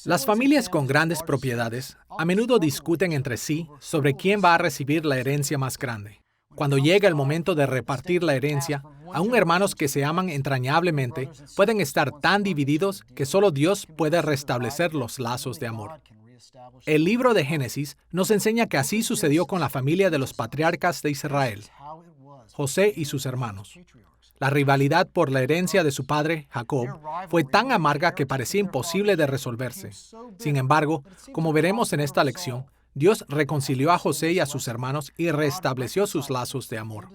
Las familias con grandes propiedades a menudo discuten entre sí sobre quién va a recibir la herencia más grande. Cuando llega el momento de repartir la herencia, aun hermanos que se aman entrañablemente pueden estar tan divididos que solo Dios puede restablecer los lazos de amor. El libro de Génesis nos enseña que así sucedió con la familia de los patriarcas de Israel, José y sus hermanos. La rivalidad por la herencia de su padre, Jacob, fue tan amarga que parecía imposible de resolverse. Sin embargo, como veremos en esta lección, Dios reconcilió a José y a sus hermanos y restableció sus lazos de amor.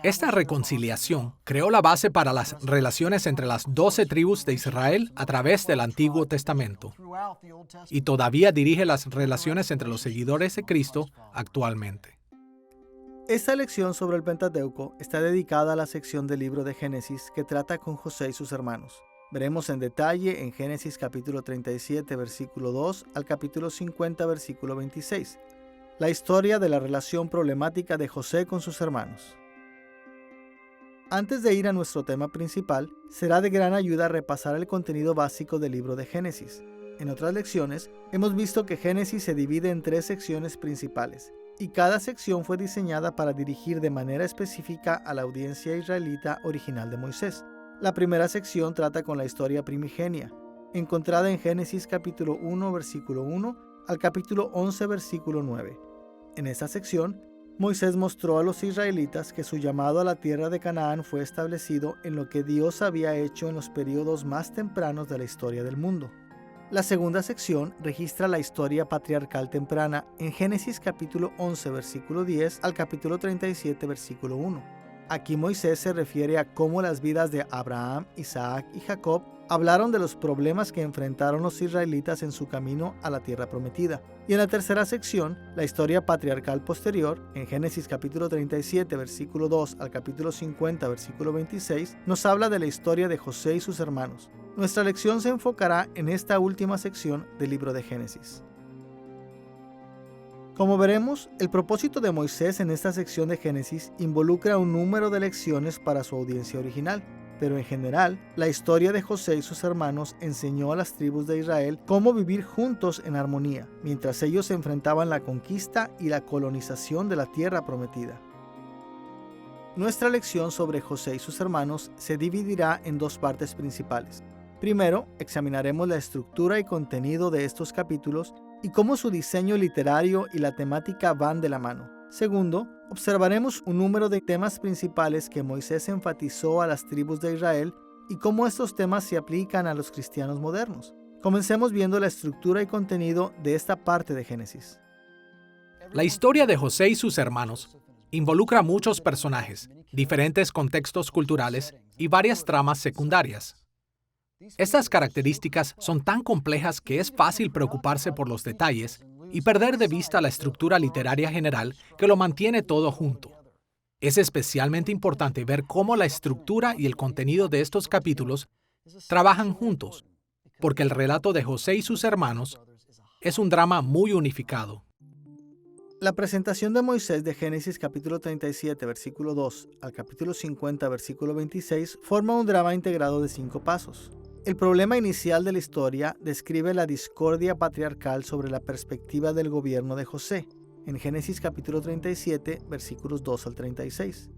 Esta reconciliación creó la base para las relaciones entre las 12 tribus de Israel a través del Antiguo Testamento, y todavía dirige las relaciones entre los seguidores de Cristo actualmente. Esta lección sobre el Pentateuco está dedicada a la sección del libro de Génesis que trata con José y sus hermanos. Veremos en detalle en Génesis capítulo 37, versículo 2 al capítulo 50, versículo 26, la historia de la relación problemática de José con sus hermanos. Antes de ir a nuestro tema principal, será de gran ayuda repasar el contenido básico del libro de Génesis. En otras lecciones, hemos visto que Génesis se divide en 3 secciones principales, y cada sección fue diseñada para dirigir de manera específica a la audiencia israelita original de Moisés. La primera sección trata con la historia primigenia, encontrada en Génesis capítulo 1, versículo 1 al capítulo 11, versículo 9. En esta sección, Moisés mostró a los israelitas que su llamado a la tierra de Canaán fue establecido en lo que Dios había hecho en los periodos más tempranos de la historia del mundo. La segunda sección registra la historia patriarcal temprana en Génesis capítulo 11, versículo 10 al capítulo 37, versículo 1. Aquí Moisés se refiere a cómo las vidas de Abraham, Isaac y Jacob hablaron de los problemas que enfrentaron los israelitas en su camino a la tierra prometida. Y en la tercera sección, la historia patriarcal posterior, en Génesis capítulo 37, versículo 2 al capítulo 50, versículo 26, nos habla de la historia de José y sus hermanos. Nuestra lección se enfocará en esta última sección del libro de Génesis. Como veremos, el propósito de Moisés en esta sección de Génesis involucra un número de lecciones para su audiencia original, pero en general, la historia de José y sus hermanos enseñó a las tribus de Israel cómo vivir juntos en armonía, mientras ellos enfrentaban la conquista y la colonización de la tierra prometida. Nuestra lección sobre José y sus hermanos se dividirá en 2 partes principales. Primero, examinaremos la estructura y contenido de estos capítulos y cómo su diseño literario y la temática van de la mano. Segundo, observaremos un número de temas principales que Moisés enfatizó a las tribus de Israel y cómo estos temas se aplican a los cristianos modernos. Comencemos viendo la estructura y contenido de esta parte de Génesis. La historia de José y sus hermanos involucra muchos personajes, diferentes contextos culturales y varias tramas secundarias. Estas características son tan complejas que es fácil preocuparse por los detalles y perder de vista la estructura literaria general que lo mantiene todo junto. Es especialmente importante ver cómo la estructura y el contenido de estos capítulos trabajan juntos, porque el relato de José y sus hermanos es un drama muy unificado. La presentación de Moisés de Génesis capítulo 37, versículo 2 al capítulo 50, versículo 26 forma un drama integrado de 5 pasos. El problema inicial de la historia describe la discordia patriarcal sobre la perspectiva del gobierno de José, en Génesis capítulo 37, versículos 2 al 36.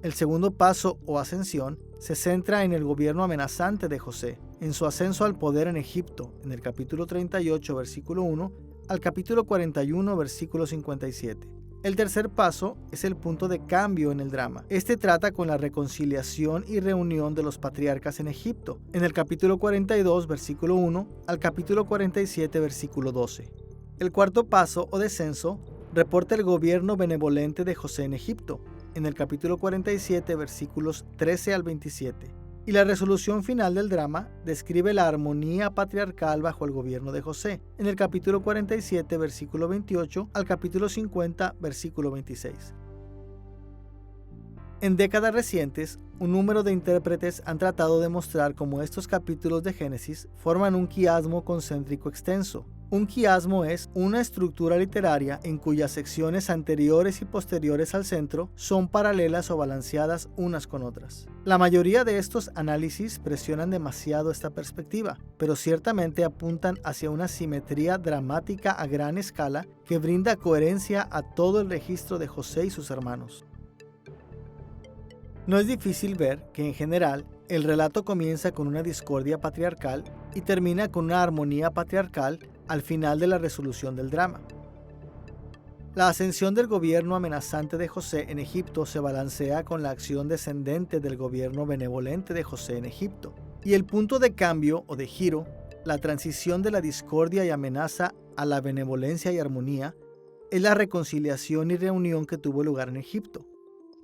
El segundo paso o ascensión se centra en el gobierno amenazante de José, en su ascenso al poder en Egipto, en el capítulo 38, versículo 1 al capítulo 41, versículo 57. El tercer paso es el punto de cambio en el drama. Este trata con la reconciliación y reunión de los patriarcas en Egipto, en el capítulo 42, versículo 1 al capítulo 47, versículo 12. El cuarto paso o descenso reporta el gobierno benevolente de José en Egipto, en el capítulo 47, versículos 13 al 27. Y la resolución final del drama describe la armonía patriarcal bajo el gobierno de José, en el capítulo 47, versículo 28, al capítulo 50, versículo 26. En décadas recientes, un número de intérpretes han tratado de mostrar cómo estos capítulos de Génesis forman un quiasmo concéntrico extenso. Un quiasmo es una estructura literaria en cuyas secciones anteriores y posteriores al centro son paralelas o balanceadas unas con otras. La mayoría de estos análisis presionan demasiado esta perspectiva, pero ciertamente apuntan hacia una simetría dramática a gran escala que brinda coherencia a todo el registro de José y sus hermanos. No es difícil ver que en general el relato comienza con una discordia patriarcal y termina con una armonía patriarcal al final de la resolución del drama. La ascensión del gobierno amenazante de José en Egipto se balancea con la acción descendente del gobierno benevolente de José en Egipto. Y el punto de cambio o de giro, la transición de la discordia y amenaza a la benevolencia y armonía, es la reconciliación y reunión que tuvo lugar en Egipto.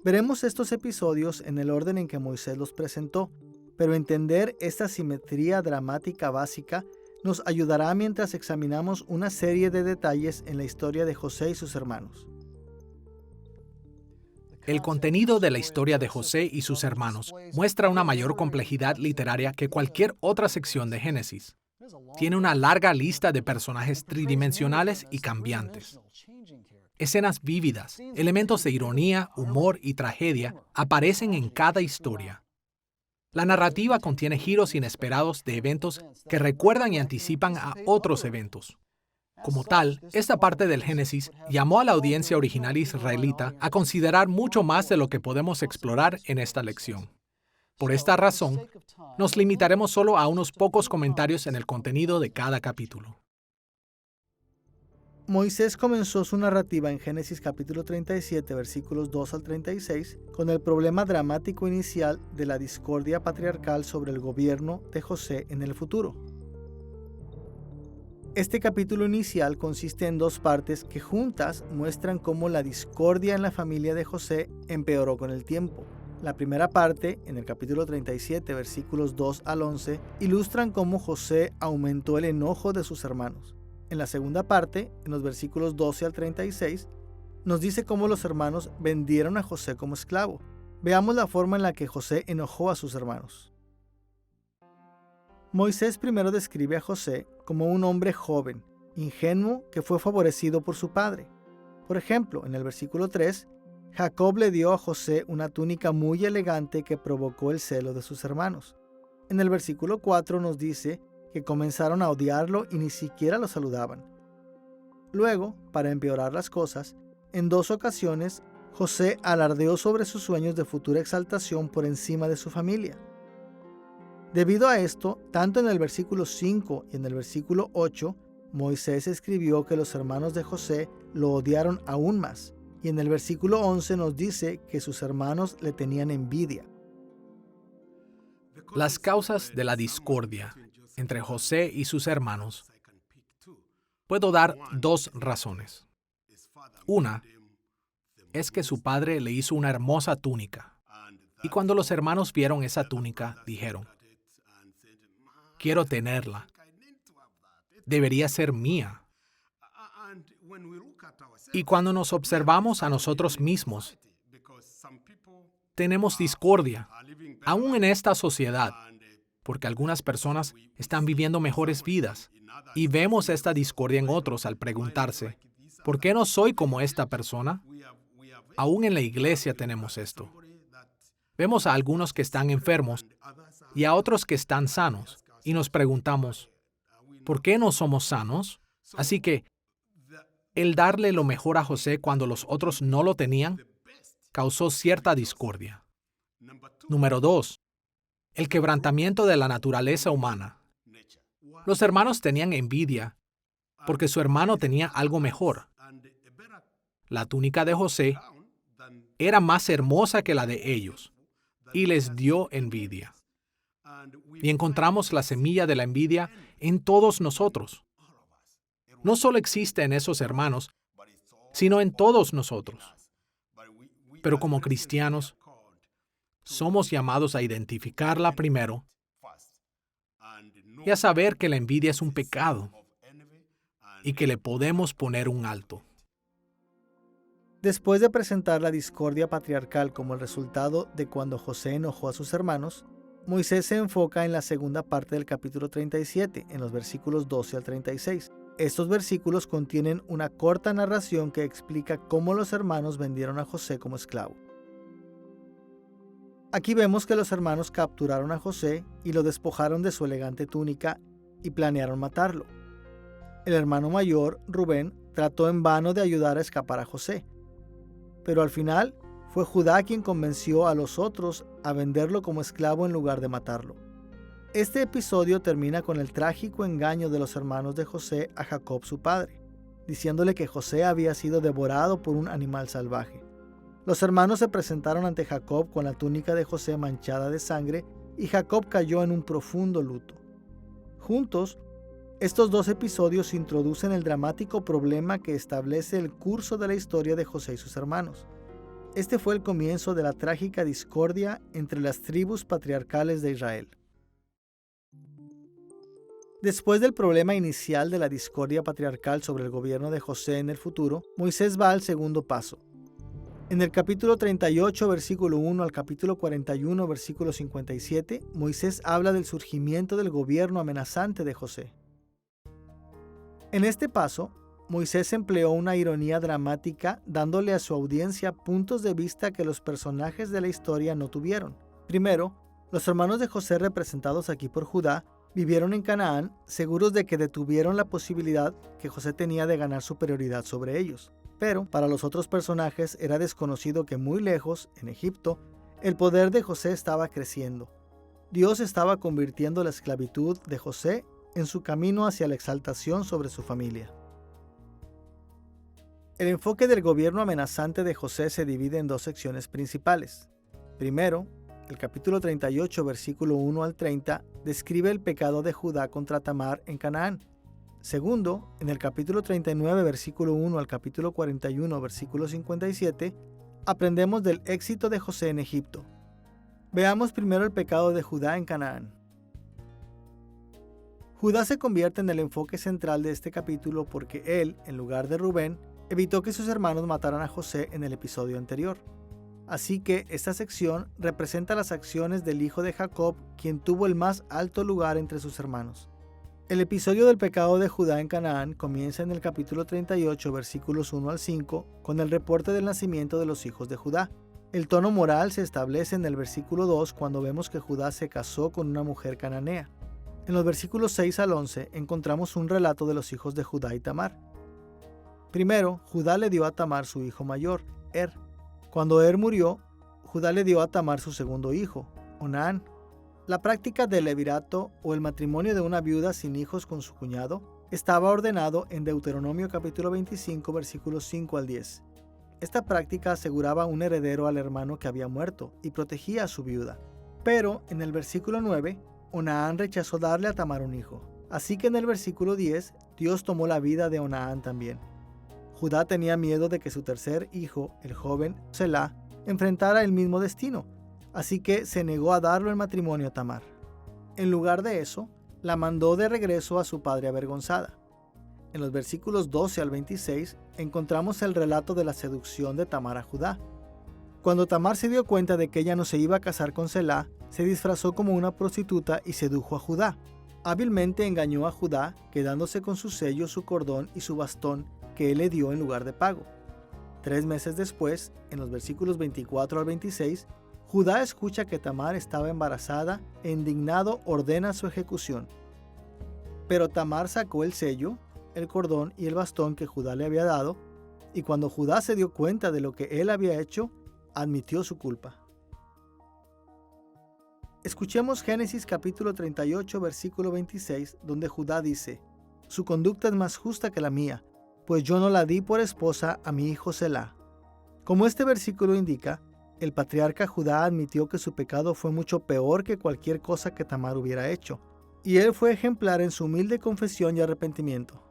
Veremos estos episodios en el orden en que Moisés los presentó, pero entender esta simetría dramática básica nos ayudará mientras examinamos una serie de detalles en la historia de José y sus hermanos. El contenido de la historia de José y sus hermanos muestra una mayor complejidad literaria que cualquier otra sección de Génesis. Tiene una larga lista de personajes tridimensionales y cambiantes. Escenas vívidas, elementos de ironía, humor y tragedia aparecen en cada historia. La narrativa contiene giros inesperados de eventos que recuerdan y anticipan a otros eventos. Como tal, esta parte del Génesis llamó a la audiencia original israelita a considerar mucho más de lo que podemos explorar en esta lección. Por esta razón, nos limitaremos solo a unos pocos comentarios en el contenido de cada capítulo. Moisés comenzó su narrativa en Génesis capítulo 37, versículos 2 al 36, con el problema dramático inicial de la discordia patriarcal sobre el gobierno de José en el futuro. Este capítulo inicial consiste en dos partes que juntas muestran cómo la discordia en la familia de José empeoró con el tiempo. La primera parte, en el capítulo 37, versículos 2 al 11, ilustran cómo José aumentó el enojo de sus hermanos. En la segunda parte, en los versículos 12 al 36, nos dice cómo los hermanos vendieron a José como esclavo. Veamos la forma en la que José enojó a sus hermanos. Moisés primero describe a José como un hombre joven, ingenuo, que fue favorecido por su padre. Por ejemplo, en el versículo 3, Jacob le dio a José una túnica muy elegante que provocó el celo de sus hermanos. En el versículo 4 nos dice que comenzaron a odiarlo y ni siquiera lo saludaban. Luego, para empeorar las cosas, en dos ocasiones, José alardeó sobre sus sueños de futura exaltación por encima de su familia. Debido a esto, tanto en el versículo 5 y en el versículo 8, Moisés escribió que los hermanos de José lo odiaron aún más, y en el versículo 11 nos dice que sus hermanos le tenían envidia. Las causas de la discordia entre José y sus hermanos. Puedo dar dos razones. Una es que su padre le hizo una hermosa túnica, y cuando los hermanos vieron esa túnica, dijeron: quiero tenerla. Debería ser mía. Y cuando nos observamos a nosotros mismos, tenemos discordia, aún en esta sociedad, porque algunas personas están viviendo mejores vidas, y vemos esta discordia en otros al preguntarse: ¿por qué no soy como esta persona? Aún en la iglesia tenemos esto. Vemos a algunos que están enfermos y a otros que están sanos, y nos preguntamos: ¿por qué no somos sanos? Así que, el darle lo mejor a José cuando los otros no lo tenían, causó cierta discordia. Número 2. El quebrantamiento de la naturaleza humana. Los hermanos tenían envidia porque su hermano tenía algo mejor. La túnica de José era más hermosa que la de ellos, y les dio envidia. Y encontramos la semilla de la envidia en todos nosotros. No solo existe en esos hermanos, sino en todos nosotros. Pero como cristianos, somos llamados a identificarla primero y a saber que la envidia es un pecado y que le podemos poner un alto. Después de presentar la discordia patriarcal como el resultado de cuando José enojó a sus hermanos, Moisés se enfoca en la segunda parte del capítulo 37, en los versículos 12 al 36. Estos versículos contienen una corta narración que explica cómo los hermanos vendieron a José como esclavo. Aquí vemos que los hermanos capturaron a José y lo despojaron de su elegante túnica y planearon matarlo. El hermano mayor, Rubén, trató en vano de ayudar a escapar a José, pero al final fue Judá quien convenció a los otros a venderlo como esclavo en lugar de matarlo. Este episodio termina con el trágico engaño de los hermanos de José a Jacob su padre, diciéndole que José había sido devorado por un animal salvaje. Los hermanos se presentaron ante Jacob con la túnica de José manchada de sangre y Jacob cayó en un profundo luto. Juntos, estos dos episodios introducen el dramático problema que establece el curso de la historia de José y sus hermanos. Este fue el comienzo de la trágica discordia entre las tribus patriarcales de Israel. Después del problema inicial de la discordia patriarcal sobre el gobierno de José en el futuro, Moisés va al segundo paso. En el capítulo 38, versículo 1 al capítulo 41, versículo 57, Moisés habla del surgimiento del gobierno amenazante de José. En este paso, Moisés empleó una ironía dramática dándole a su audiencia puntos de vista que los personajes de la historia no tuvieron. Primero, los hermanos de José, representados aquí por Judá, vivieron en Canaán seguros de que detuvieron la posibilidad que José tenía de ganar superioridad sobre ellos. Pero para los otros personajes era desconocido que muy lejos, en Egipto, el poder de José estaba creciendo. Dios estaba convirtiendo la esclavitud de José en su camino hacia la exaltación sobre su familia. El enfoque del gobierno amenazante de José se divide en dos secciones principales. Primero, el capítulo 38, versículo 1 al 30, describe el pecado de Judá contra Tamar en Canaán. Segundo, en el capítulo 39, versículo 1 al capítulo 41, versículo 57, aprendemos del éxito de José en Egipto. Veamos primero el pecado de Judá en Canaán. Judá se convierte en el enfoque central de este capítulo porque él, en lugar de Rubén, evitó que sus hermanos mataran a José en el episodio anterior. Así que esta sección representa las acciones del hijo de Jacob, quien tuvo el más alto lugar entre sus hermanos. El episodio del pecado de Judá en Canaán comienza en el capítulo 38, versículos 1 al 5, con el reporte del nacimiento de los hijos de Judá. El tono moral se establece en el versículo 2 cuando vemos que Judá se casó con una mujer cananea. En los versículos 6 al 11 encontramos un relato de los hijos de Judá y Tamar. Primero, Judá le dio a Tamar su hijo mayor, Er. Cuando Er murió, Judá le dio a Tamar su segundo hijo, Onán. La práctica del levirato o el matrimonio de una viuda sin hijos con su cuñado estaba ordenado en Deuteronomio capítulo 25, versículos 5 al 10. Esta práctica aseguraba un heredero al hermano que había muerto y protegía a su viuda. Pero en el versículo 9, Onán rechazó darle a Tamar un hijo. Así que en el versículo 10, Dios tomó la vida de Onán también. Judá tenía miedo de que su tercer hijo, el joven Selá, enfrentara el mismo destino, así que se negó a darlo en matrimonio a Tamar. En lugar de eso, la mandó de regreso a su padre avergonzada. En los versículos 12 al 26 encontramos el relato de la seducción de Tamar a Judá. Cuando Tamar se dio cuenta de que ella no se iba a casar con Selá, se disfrazó como una prostituta y sedujo a Judá. Hábilmente engañó a Judá, quedándose con su sello, su cordón y su bastón que él le dio en lugar de pago. 3 meses después, en los versículos 24 al 26, Judá escucha que Tamar estaba embarazada e indignado ordena su ejecución. Pero Tamar sacó el sello, el cordón y el bastón que Judá le había dado, y cuando Judá se dio cuenta de lo que él había hecho, admitió su culpa. Escuchemos Génesis capítulo 38, versículo 26, donde Judá dice: «Su conducta es más justa que la mía, pues yo no la di por esposa a mi hijo Selá». Como este versículo indica, el patriarca Judá admitió que su pecado fue mucho peor que cualquier cosa que Tamar hubiera hecho, y él fue ejemplar en su humilde confesión y arrepentimiento.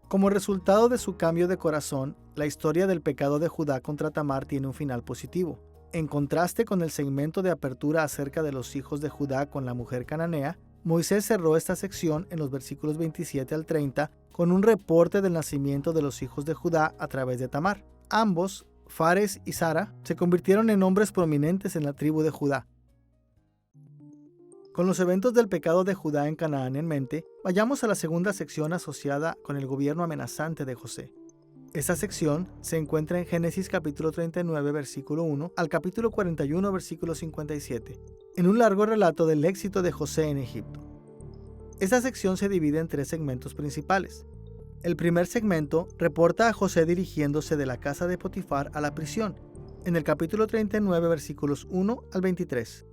Como resultado de su cambio de corazón, la historia del pecado de Judá contra Tamar tiene un final positivo. En contraste con el segmento de apertura acerca de los hijos de Judá con la mujer cananea, Moisés cerró esta sección en los versículos 27 al 30 con un reporte del nacimiento de los hijos de Judá a través de Tamar. Ambos, Fares y Zara, se convirtieron en hombres prominentes en la tribu de Judá. Con los eventos del pecado de Judá en Canaán en mente, vayamos a la segunda sección asociada con el gobierno amenazante de José. Esta sección se encuentra en Génesis capítulo 39, versículo 1 al capítulo 41, versículo 57, en un largo relato del éxito de José en Egipto. Esta sección se divide en 3 segmentos principales. El primer segmento reporta a José dirigiéndose de la casa de Potifar a la prisión, en el capítulo 39, versículos 1 al 23.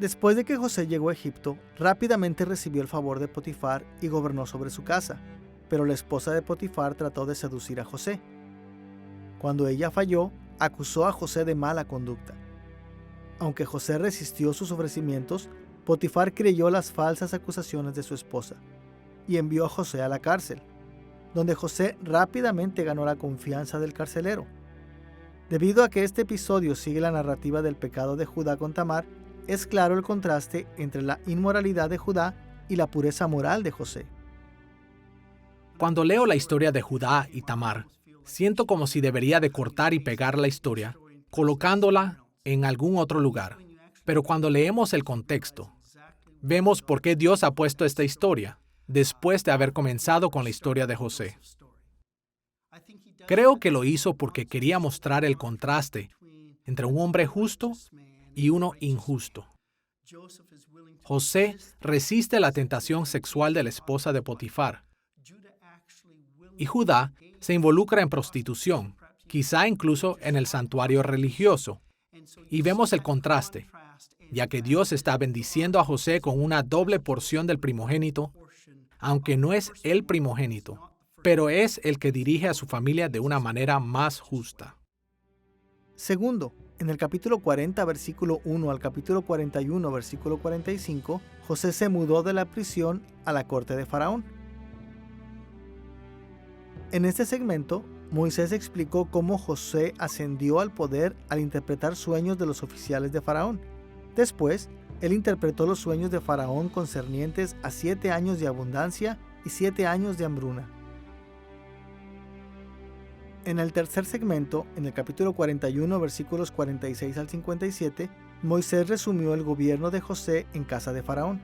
Después de que José llegó a Egipto, rápidamente recibió el favor de Potifar y gobernó sobre su casa. Pero la esposa de Potifar trató de seducir a José. Cuando ella falló, acusó a José de mala conducta. Aunque José resistió sus ofrecimientos, Potifar creyó las falsas acusaciones de su esposa y envió a José a la cárcel, donde José rápidamente ganó la confianza del carcelero. Debido a que este episodio sigue la narrativa del pecado de Judá con Tamar, es claro el contraste entre la inmoralidad de Judá y la pureza moral de José. Cuando leo la historia de Judá y Tamar, siento como si debería de cortar y pegar la historia, colocándola en algún otro lugar. Pero cuando leemos el contexto, vemos por qué Dios ha puesto esta historia, después de haber comenzado con la historia de José. Creo que lo hizo porque quería mostrar el contraste entre un hombre justo y uno injusto. José resiste la tentación sexual de la esposa de Potifar, y Judá se involucra en prostitución, quizá incluso en el santuario religioso. Y vemos el contraste, ya que Dios está bendiciendo a José con una doble porción del primogénito, aunque no es el primogénito, pero es el que dirige a su familia de una manera más justa. Segundo, en el capítulo 40, versículo 1 al capítulo 41, versículo 45, José se mudó de la prisión a la corte de Faraón. En este segmento, Moisés explicó cómo José ascendió al poder al interpretar sueños de los oficiales de Faraón. Después, él interpretó los sueños de Faraón concernientes a 7 años de abundancia y 7 años de hambruna. En el tercer segmento, en el capítulo 41, versículos 46 al 57, Moisés resumió el gobierno de José en casa de Faraón.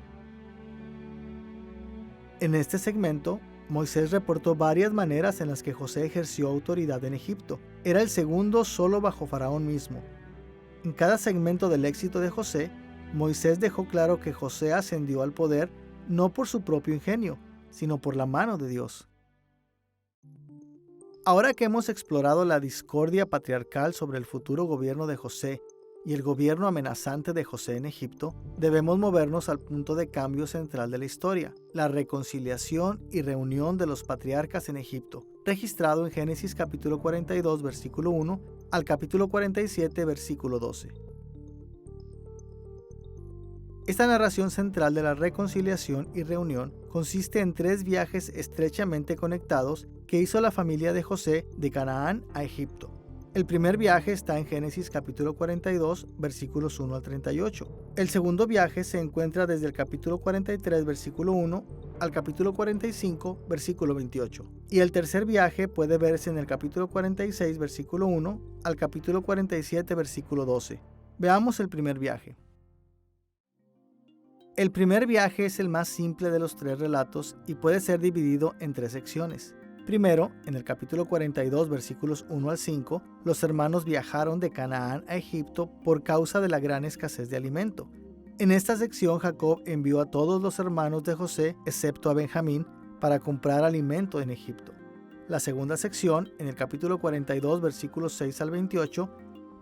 En este segmento, Moisés reportó varias maneras en las que José ejerció autoridad en Egipto. Era el segundo solo bajo Faraón mismo. En cada segmento del éxito de José, Moisés dejó claro que José ascendió al poder no por su propio ingenio, sino por la mano de Dios. Ahora que hemos explorado la discordia patriarcal sobre el futuro gobierno de José y el gobierno amenazante de José en Egipto, debemos movernos al punto de cambio central de la historia, la reconciliación y reunión de los patriarcas en Egipto, registrado en Génesis capítulo 42, versículo 1 al capítulo 47, versículo 12. Esta narración central de la reconciliación y reunión consiste en 3 viajes estrechamente conectados que hizo la familia de José de Canaán a Egipto. El primer viaje está en Génesis capítulo 42, versículos 1 al 38. El segundo viaje se encuentra desde el capítulo 43, versículo 1 al capítulo 45, versículo 28. Y el tercer viaje puede verse en el capítulo 46, versículo 1 al capítulo 47, versículo 12. Veamos el primer viaje. El primer viaje es el más simple de los 3 relatos y puede ser dividido en 3 secciones. Primero, en el capítulo 42, versículos 1 al 5, los hermanos viajaron de Canaán a Egipto por causa de la gran escasez de alimento. En esta sección, Jacob envió a todos los hermanos de José, excepto a Benjamín, para comprar alimento en Egipto. La segunda sección, en el capítulo 42, versículos 6 al 28,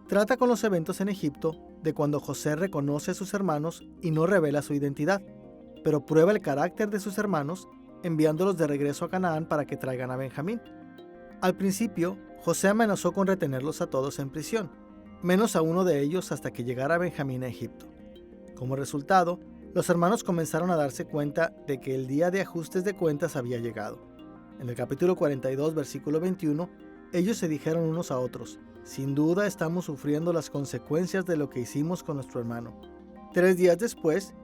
trata con los eventos en Egipto de cuando José reconoce a sus hermanos y no revela su identidad, pero prueba el carácter de sus hermanos enviándolos de regreso a Canaán para que traigan a Benjamín. Al principio, José amenazó con retenerlos a todos en prisión, menos a uno de ellos hasta que llegara Benjamín a Egipto. Como resultado, los hermanos comenzaron a darse cuenta de que el día de ajustes de cuentas había llegado. En el capítulo 42, versículo 21, ellos se dijeron unos a otros: sin duda estamos sufriendo las consecuencias de lo que hicimos con nuestro hermano. 3 días después,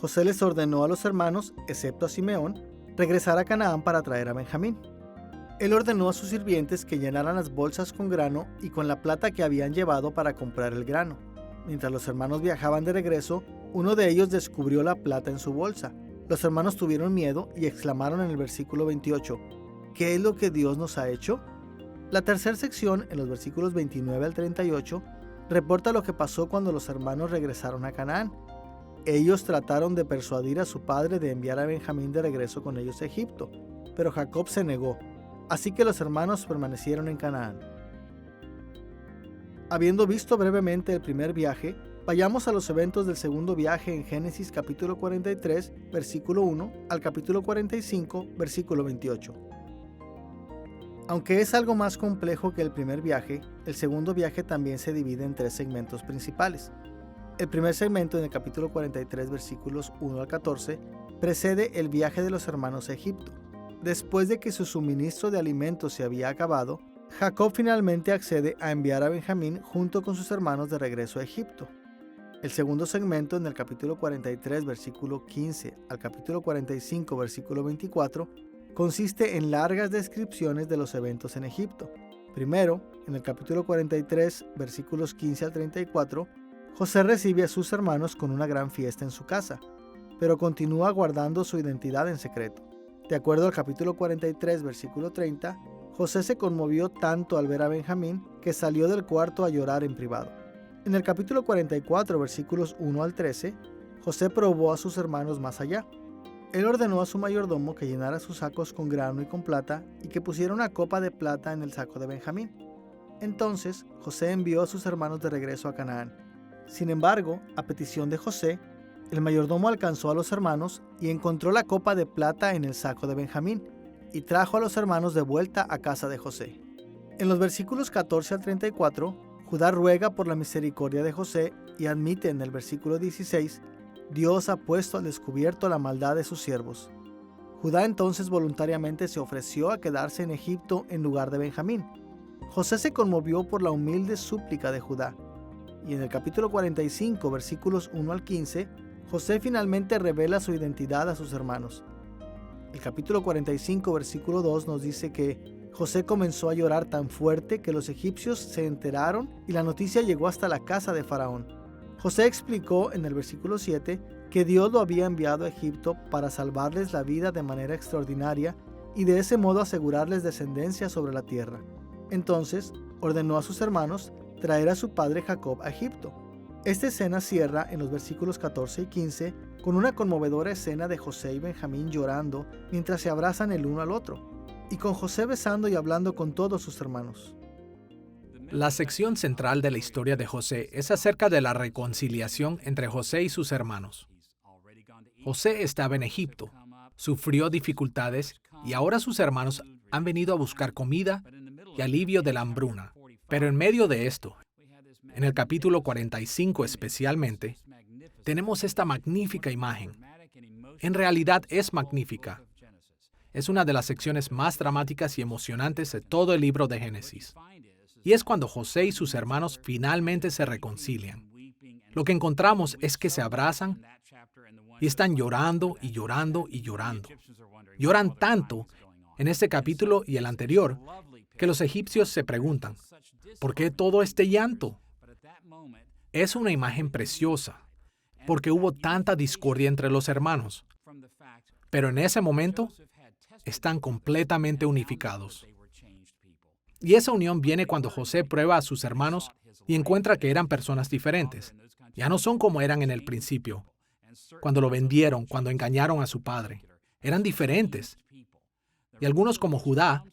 José les ordenó a los hermanos, excepto a Simeón, regresar a Canaán para traer a Benjamín. Él ordenó a sus sirvientes que llenaran las bolsas con grano y con la plata que habían llevado para comprar el grano. Mientras los hermanos viajaban de regreso, uno de ellos descubrió la plata en su bolsa. Los hermanos tuvieron miedo y exclamaron en el versículo 28, ¿qué es lo que Dios nos ha hecho? La tercera sección, en los versículos 29 al 38, reporta lo que pasó cuando los hermanos regresaron a Canaán. Ellos trataron de persuadir a su padre de enviar a Benjamín de regreso con ellos a Egipto, pero Jacob se negó, así que los hermanos permanecieron en Canaán. Habiendo visto brevemente el primer viaje, vayamos a los eventos del segundo viaje en Génesis capítulo 43, versículo 1 al capítulo 45, versículo 28. Aunque es algo más complejo que el primer viaje, el segundo viaje también se divide en tres segmentos principales. El primer segmento, en el capítulo 43, versículos 1 al 14, precede el viaje de los hermanos a Egipto. Después de que su suministro de alimentos se había acabado, Jacob finalmente accede a enviar a Benjamín junto con sus hermanos de regreso a Egipto. El segundo segmento, en el capítulo 43, versículo 15 al capítulo 45, versículo 24, consiste en largas descripciones de los eventos en Egipto. Primero, en el capítulo 43, versículos 15 al 34, José recibe a sus hermanos con una gran fiesta en su casa, pero continúa guardando su identidad en secreto. De acuerdo al capítulo 43, versículo 30, José se conmovió tanto al ver a Benjamín que salió del cuarto a llorar en privado. En el capítulo 44, versículos 1 al 13, José probó a sus hermanos más allá. Él ordenó a su mayordomo que llenara sus sacos con grano y con plata y que pusiera una copa de plata en el saco de Benjamín. Entonces José envió a sus hermanos de regreso a Canaán. Sin embargo, a petición de José, el mayordomo alcanzó a los hermanos y encontró la copa de plata en el saco de Benjamín y trajo a los hermanos de vuelta a casa de José. En los versículos 14 al 34, Judá ruega por la misericordia de José y admite en el versículo 16, Dios ha puesto al descubierto la maldad de sus siervos. Judá entonces voluntariamente se ofreció a quedarse en Egipto en lugar de Benjamín. José se conmovió por la humilde súplica de Judá. Y en el capítulo 45, versículos 1 al 15, José finalmente revela su identidad a sus hermanos. El capítulo 45, versículo 2 nos dice que José comenzó a llorar tan fuerte que los egipcios se enteraron y la noticia llegó hasta la casa de Faraón. José explicó en el versículo 7 que Dios lo había enviado a Egipto para salvarles la vida de manera extraordinaria y de ese modo asegurarles descendencia sobre la tierra. Entonces ordenó a sus hermanos traer a su padre Jacob a Egipto. Esta escena cierra en los versículos 14 y 15 con una conmovedora escena de José y Benjamín llorando mientras se abrazan el uno al otro, y con José besando y hablando con todos sus hermanos. La sección central de la historia de José es acerca de la reconciliación entre José y sus hermanos. José estaba en Egipto, sufrió dificultades y ahora sus hermanos han venido a buscar comida y alivio de la hambruna. Pero en medio de esto, en el capítulo 45 especialmente, tenemos esta magnífica imagen. En realidad es magnífica. Es una de las secciones más dramáticas y emocionantes de todo el libro de Génesis. Y es cuando José y sus hermanos finalmente se reconcilian. Lo que encontramos es que se abrazan y están llorando y llorando y llorando. Lloran tanto en este capítulo y el anterior que los egipcios se preguntan, ¿por qué todo este llanto? Es una imagen preciosa, porque hubo tanta discordia entre los hermanos. Pero en ese momento están completamente unificados. Y esa unión viene cuando José prueba a sus hermanos y encuentra que eran personas diferentes. Ya no son como eran en el principio, cuando lo vendieron, cuando engañaron a su padre. Eran diferentes. Y algunos, como Judá,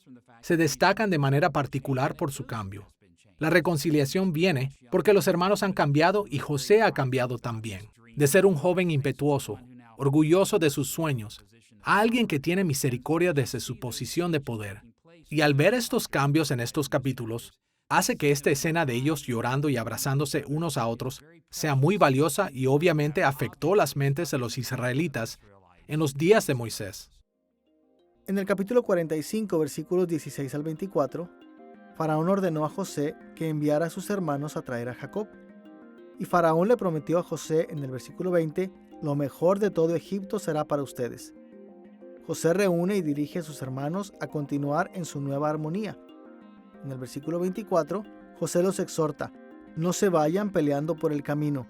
se destacan de manera particular por su cambio. La reconciliación viene porque los hermanos han cambiado y José ha cambiado también. De ser un joven impetuoso, orgulloso de sus sueños, a alguien que tiene misericordia desde su posición de poder. Y al ver estos cambios en estos capítulos, hace que esta escena de ellos llorando y abrazándose unos a otros sea muy valiosa y obviamente afectó las mentes de los israelitas en los días de Moisés. En el capítulo 45, versículos 16 al 24, Faraón ordenó a José que enviara a sus hermanos a traer a Jacob. Y Faraón le prometió a José en el versículo 20 lo mejor de todo Egipto será para ustedes. José reúne y dirige a sus hermanos a continuar en su nueva armonía. En el versículo 24, José los exhorta: no se vayan peleando por el camino.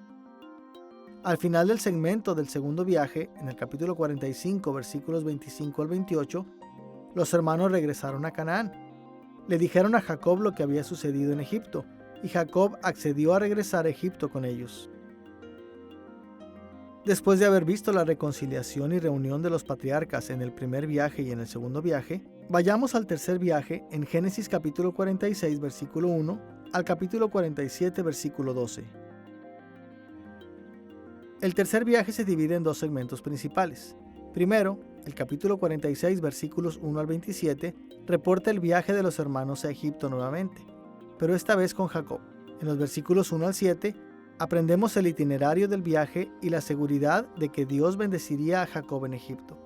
Al final del segmento del segundo viaje, en el capítulo 45, versículos 25 al 28, los hermanos regresaron a Canaán. Le dijeron a Jacob lo que había sucedido en Egipto, y Jacob accedió a regresar a Egipto con ellos. Después de haber visto la reconciliación y reunión de los patriarcas en el primer viaje y en el segundo viaje, vayamos al tercer viaje en Génesis capítulo 46, versículo 1 al capítulo 47, versículo 12. El tercer viaje se divide en dos segmentos principales. Primero, el capítulo 46, versículos 1 al 27, reporta el viaje de los hermanos a Egipto nuevamente, pero esta vez con Jacob. En los versículos 1 al 7, aprendemos el itinerario del viaje y la seguridad de que Dios bendeciría a Jacob en Egipto.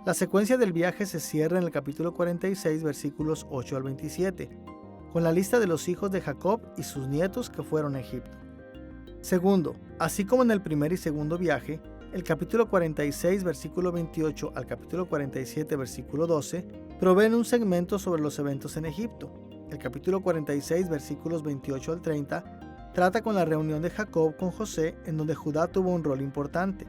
La secuencia del viaje se cierra en el capítulo 46, versículos 8 al 27, con la lista de los hijos de Jacob y sus nietos que fueron a Egipto. Segundo, así como en el primer y segundo viaje, el capítulo 46, versículo 28 al capítulo 47, versículo 12, proveen un segmento sobre los eventos en Egipto. El capítulo 46, versículos 28 al 30, trata con la reunión de Jacob con José, en donde Judá tuvo un rol importante.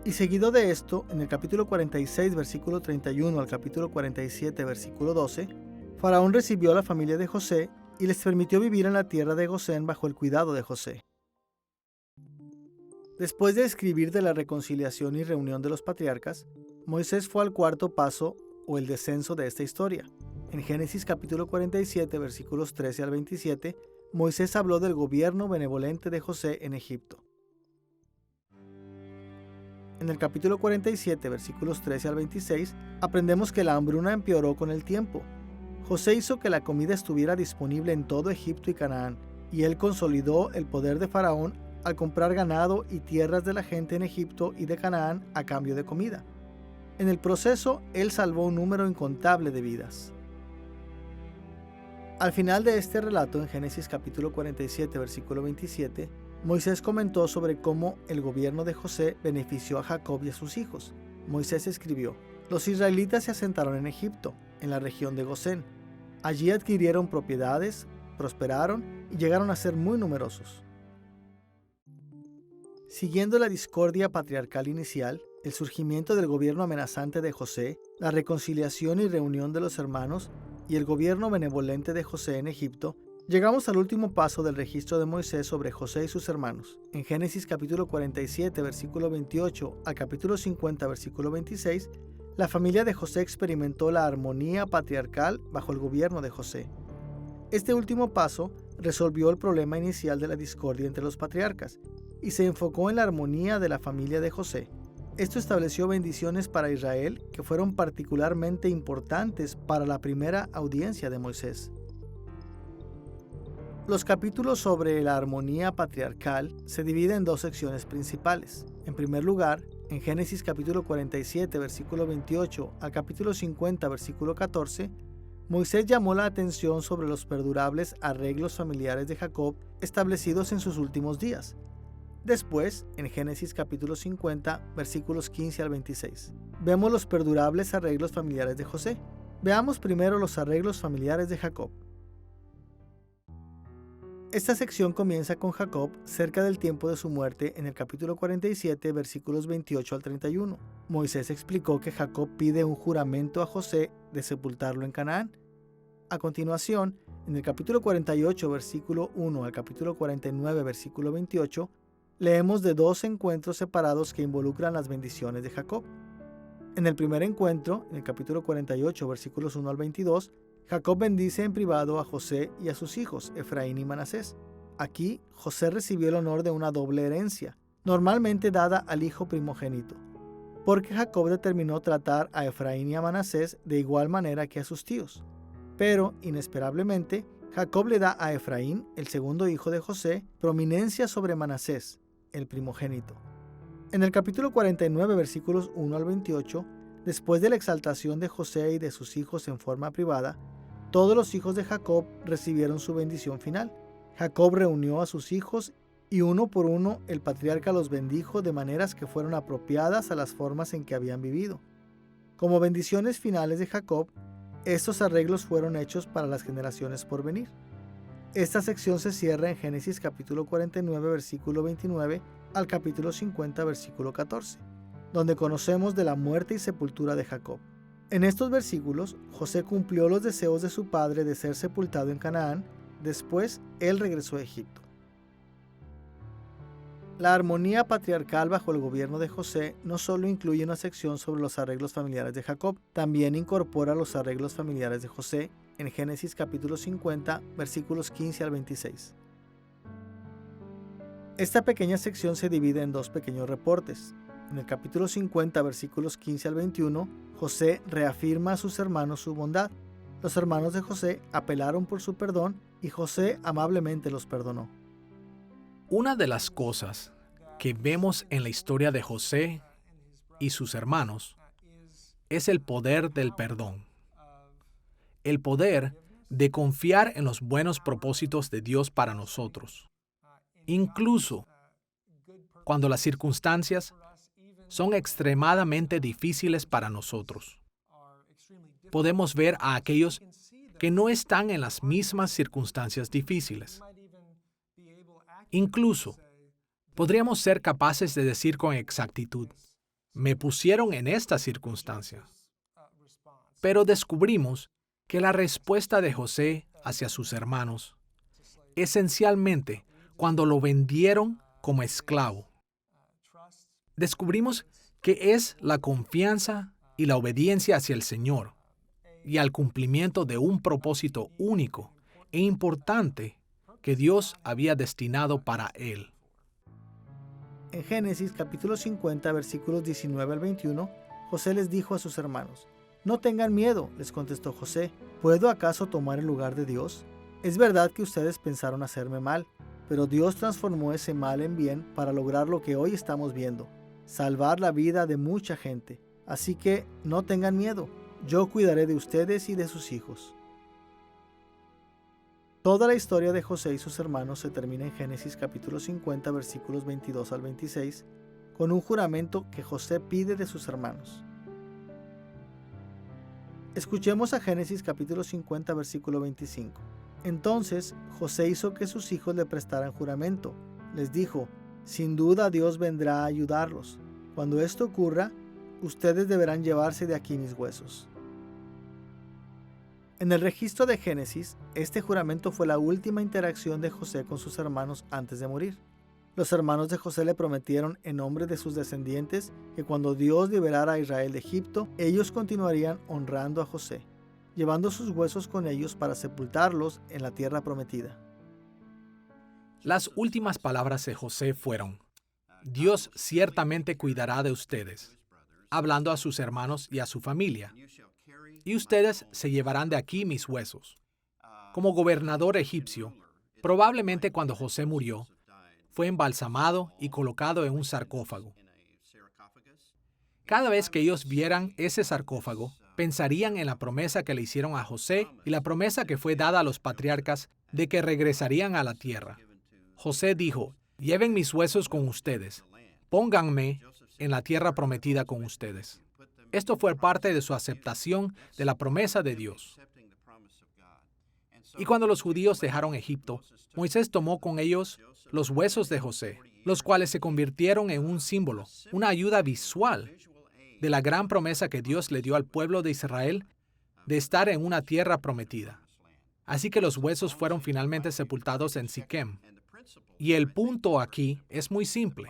Y seguido de esto, en el capítulo 46, versículo 31 al capítulo 47, versículo 12, Faraón recibió a la familia de José y les permitió vivir en la tierra de Gosén bajo el cuidado de José. Después de escribir de la reconciliación y reunión de los patriarcas, Moisés fue al cuarto paso o el descenso de esta historia. En Génesis capítulo 47, versículos 13 al 27, Moisés habló del gobierno benevolente de José en Egipto. En el capítulo 47, versículos 13 al 26, aprendemos que la hambruna empeoró con el tiempo. José hizo que la comida estuviera disponible en todo Egipto y Canaán, y él consolidó el poder de Faraón al comprar ganado y tierras de la gente en Egipto y de Canaán a cambio de comida. En el proceso, él salvó un número incontable de vidas. Al final de este relato, en Génesis capítulo 47, versículo 27, Moisés comentó sobre cómo el gobierno de José benefició a Jacob y a sus hijos. Moisés escribió: los israelitas se asentaron en Egipto, en la región de Gosén. Allí adquirieron propiedades, prosperaron y llegaron a ser muy numerosos. Siguiendo la discordia patriarcal inicial, el surgimiento del gobierno amenazante de José, la reconciliación y reunión de los hermanos y el gobierno benevolente de José en Egipto, llegamos al último paso del registro de Moisés sobre José y sus hermanos. En Génesis capítulo 47, versículo 28 al capítulo 50, versículo 26, la familia de José experimentó la armonía patriarcal bajo el gobierno de José. Este último paso resolvió el problema inicial de la discordia entre los patriarcas y se enfocó en la armonía de la familia de José. Esto estableció bendiciones para Israel que fueron particularmente importantes para la primera audiencia de Moisés. Los capítulos sobre la armonía patriarcal se dividen en dos secciones principales. En primer lugar, en Génesis capítulo 47, versículo 28 al capítulo 50, versículo 14, Moisés llamó la atención sobre los perdurables arreglos familiares de Jacob establecidos en sus últimos días. Después, en Génesis capítulo 50, versículos 15 al 26, vemos los perdurables arreglos familiares de José. Veamos primero los arreglos familiares de Jacob. Esta sección comienza con Jacob cerca del tiempo de su muerte en el capítulo 47, versículos 28 al 31. Moisés explicó que Jacob pide un juramento a José de sepultarlo en Canaán. A continuación, en el capítulo 48, versículo 1 al capítulo 49, versículo 28, leemos de dos encuentros separados que involucran las bendiciones de Jacob. En el primer encuentro, en el capítulo 48, versículos 1 al 22, Jacob bendice en privado a José y a sus hijos, Efraín y Manasés. Aquí, José recibió el honor de una doble herencia, normalmente dada al hijo primogénito, porque Jacob determinó tratar a Efraín y a Manasés de igual manera que a sus tíos. Pero, inesperablemente, Jacob le da a Efraín, el segundo hijo de José, prominencia sobre Manasés, el primogénito. En el capítulo 49, versículos 1 al 28, después de la exaltación de José y de sus hijos en forma privada, todos los hijos de Jacob recibieron su bendición final. Jacob reunió a sus hijos y uno por uno el patriarca los bendijo de maneras que fueron apropiadas a las formas en que habían vivido. Como bendiciones finales de Jacob, estos arreglos fueron hechos para las generaciones por venir. Esta sección se cierra en Génesis capítulo 49, versículo 29 al capítulo 50, versículo 14, donde conocemos de la muerte y sepultura de Jacob. En estos versículos, José cumplió los deseos de su padre de ser sepultado en Canaán. Después, él regresó a Egipto. La armonía patriarcal bajo el gobierno de José no solo incluye una sección sobre los arreglos familiares de Jacob, también incorpora los arreglos familiares de José en Génesis capítulo 50, versículos 15 al 26. Esta pequeña sección se divide en dos pequeños reportes. En el capítulo 50, versículos 15 al 21, José reafirma a sus hermanos su bondad. Los hermanos de José apelaron por su perdón y José amablemente los perdonó. Una de las cosas que vemos en la historia de José y sus hermanos es el poder del perdón. El poder de confiar en los buenos propósitos de Dios para nosotros. Incluso cuando las circunstancias son extremadamente difíciles para nosotros. Podemos ver a aquellos que no están en las mismas circunstancias difíciles. Incluso, podríamos ser capaces de decir con exactitud, me pusieron en esta circunstancia. Pero descubrimos que la respuesta de José hacia sus hermanos, esencialmente cuando lo vendieron como esclavo, descubrimos que es la confianza y la obediencia hacia el Señor y al cumplimiento de un propósito único e importante que Dios había destinado para él. En Génesis capítulo 50, versículos 19 al 21, José les dijo a sus hermanos, «No tengan miedo», les contestó José, «¿puedo acaso tomar el lugar de Dios? Es verdad que ustedes pensaron hacerme mal, pero Dios transformó ese mal en bien para lograr lo que hoy estamos viendo, salvar la vida de mucha gente. Así que no tengan miedo, yo cuidaré de ustedes y de sus hijos». Toda la historia de José y sus hermanos se termina en Génesis capítulo 50, versículos 22 al 26, con un juramento que José pide de sus hermanos. Escuchemos a Génesis capítulo 50, versículo 25. Entonces José hizo que sus hijos le prestaran juramento. Les dijo, «Sin duda Dios vendrá a ayudarlos. Cuando esto ocurra, ustedes deberán llevarse de aquí mis huesos». En el registro de Génesis, este juramento fue la última interacción de José con sus hermanos antes de morir. Los hermanos de José le prometieron en nombre de sus descendientes que cuando Dios liberara a Israel de Egipto, ellos continuarían honrando a José, llevando sus huesos con ellos para sepultarlos en la tierra prometida. Las últimas palabras de José fueron, «Dios ciertamente cuidará de ustedes», hablando a sus hermanos y a su familia. «Y ustedes se llevarán de aquí mis huesos». Como gobernador egipcio, probablemente cuando José murió, fue embalsamado y colocado en un sarcófago. Cada vez que ellos vieran ese sarcófago, pensarían en la promesa que le hicieron a José y la promesa que fue dada a los patriarcas de que regresarían a la tierra. José dijo, «Lleven mis huesos con ustedes, pónganme en la tierra prometida con ustedes». Esto fue parte de su aceptación de la promesa de Dios. Y cuando los judíos dejaron Egipto, Moisés tomó con ellos los huesos de José, los cuales se convirtieron en un símbolo, una ayuda visual de la gran promesa que Dios le dio al pueblo de Israel de estar en una tierra prometida. Así que los huesos fueron finalmente sepultados en Siquem. Y el punto aquí es muy simple.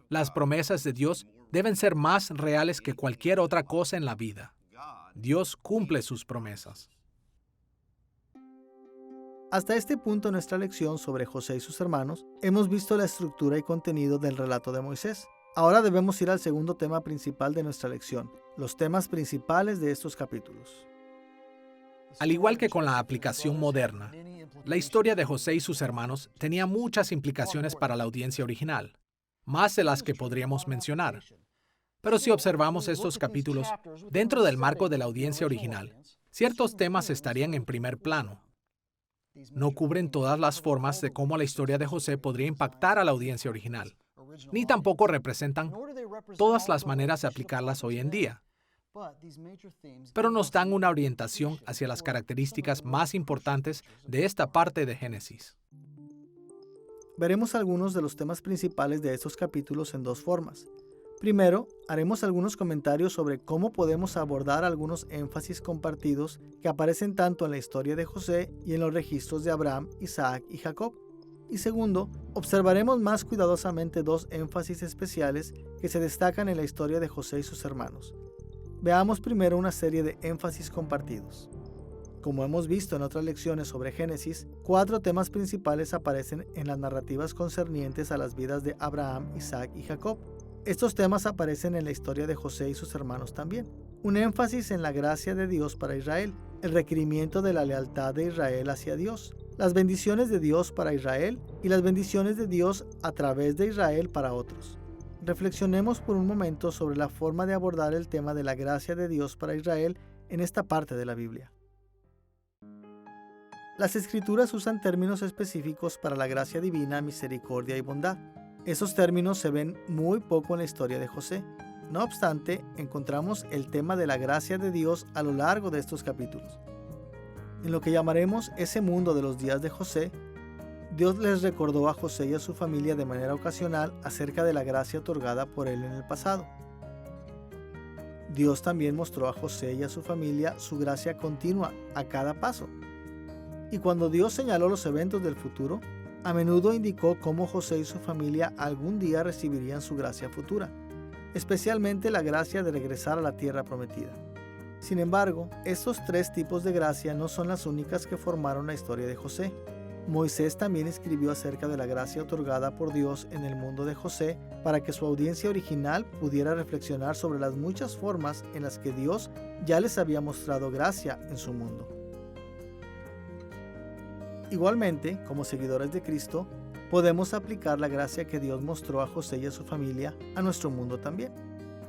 Las promesas de Dios deben ser más reales que cualquier otra cosa en la vida. Dios cumple sus promesas. Hasta este punto en nuestra lección sobre José y sus hermanos, hemos visto la estructura y contenido del relato de Moisés. Ahora debemos ir al segundo tema principal de nuestra lección, los temas principales de estos capítulos. Al igual que con la aplicación moderna, la historia de José y sus hermanos tenía muchas implicaciones para la audiencia original, más de las que podríamos mencionar. Pero si observamos estos capítulos dentro del marco de la audiencia original, ciertos temas estarían en primer plano. No cubren todas las formas de cómo la historia de José podría impactar a la audiencia original, ni tampoco representan todas las maneras de aplicarlas hoy en día, pero nos dan una orientación hacia las características más importantes de esta parte de Génesis. Veremos algunos de los temas principales de estos capítulos en dos formas. Primero, haremos algunos comentarios sobre cómo podemos abordar algunos énfasis compartidos que aparecen tanto en la historia de José y en los registros de Abraham, Isaac y Jacob. Y segundo, observaremos más cuidadosamente dos énfasis especiales que se destacan en la historia de José y sus hermanos. Veamos primero una serie de énfasis compartidos. Como hemos visto en otras lecciones sobre Génesis, 4 temas principales aparecen en las narrativas concernientes a las vidas de Abraham, Isaac y Jacob. Estos temas aparecen en la historia de José y sus hermanos también. Un énfasis en la gracia de Dios para Israel, el requerimiento de la lealtad de Israel hacia Dios, las bendiciones de Dios para Israel y las bendiciones de Dios a través de Israel para otros. Reflexionemos por un momento sobre la forma de abordar el tema de la gracia de Dios para Israel en esta parte de la Biblia. Las Escrituras usan términos específicos para la gracia divina, misericordia y bondad. Esos términos se ven muy poco en la historia de José. No obstante, encontramos el tema de la gracia de Dios a lo largo de estos capítulos. En lo que llamaremos ese mundo de los días de José, Dios les recordó a José y a su familia de manera ocasional acerca de la gracia otorgada por él en el pasado. Dios también mostró a José y a su familia su gracia continua a cada paso. Y cuando Dios señaló los eventos del futuro, a menudo indicó cómo José y su familia algún día recibirían su gracia futura, especialmente la gracia de regresar a la tierra prometida. Sin embargo, estos 3 tipos de gracia no son las únicas que formaron la historia de José. Moisés también escribió acerca de la gracia otorgada por Dios en el mundo de José para que su audiencia original pudiera reflexionar sobre las muchas formas en las que Dios ya les había mostrado gracia en su mundo. Igualmente, como seguidores de Cristo, podemos aplicar la gracia que Dios mostró a José y a su familia a nuestro mundo también.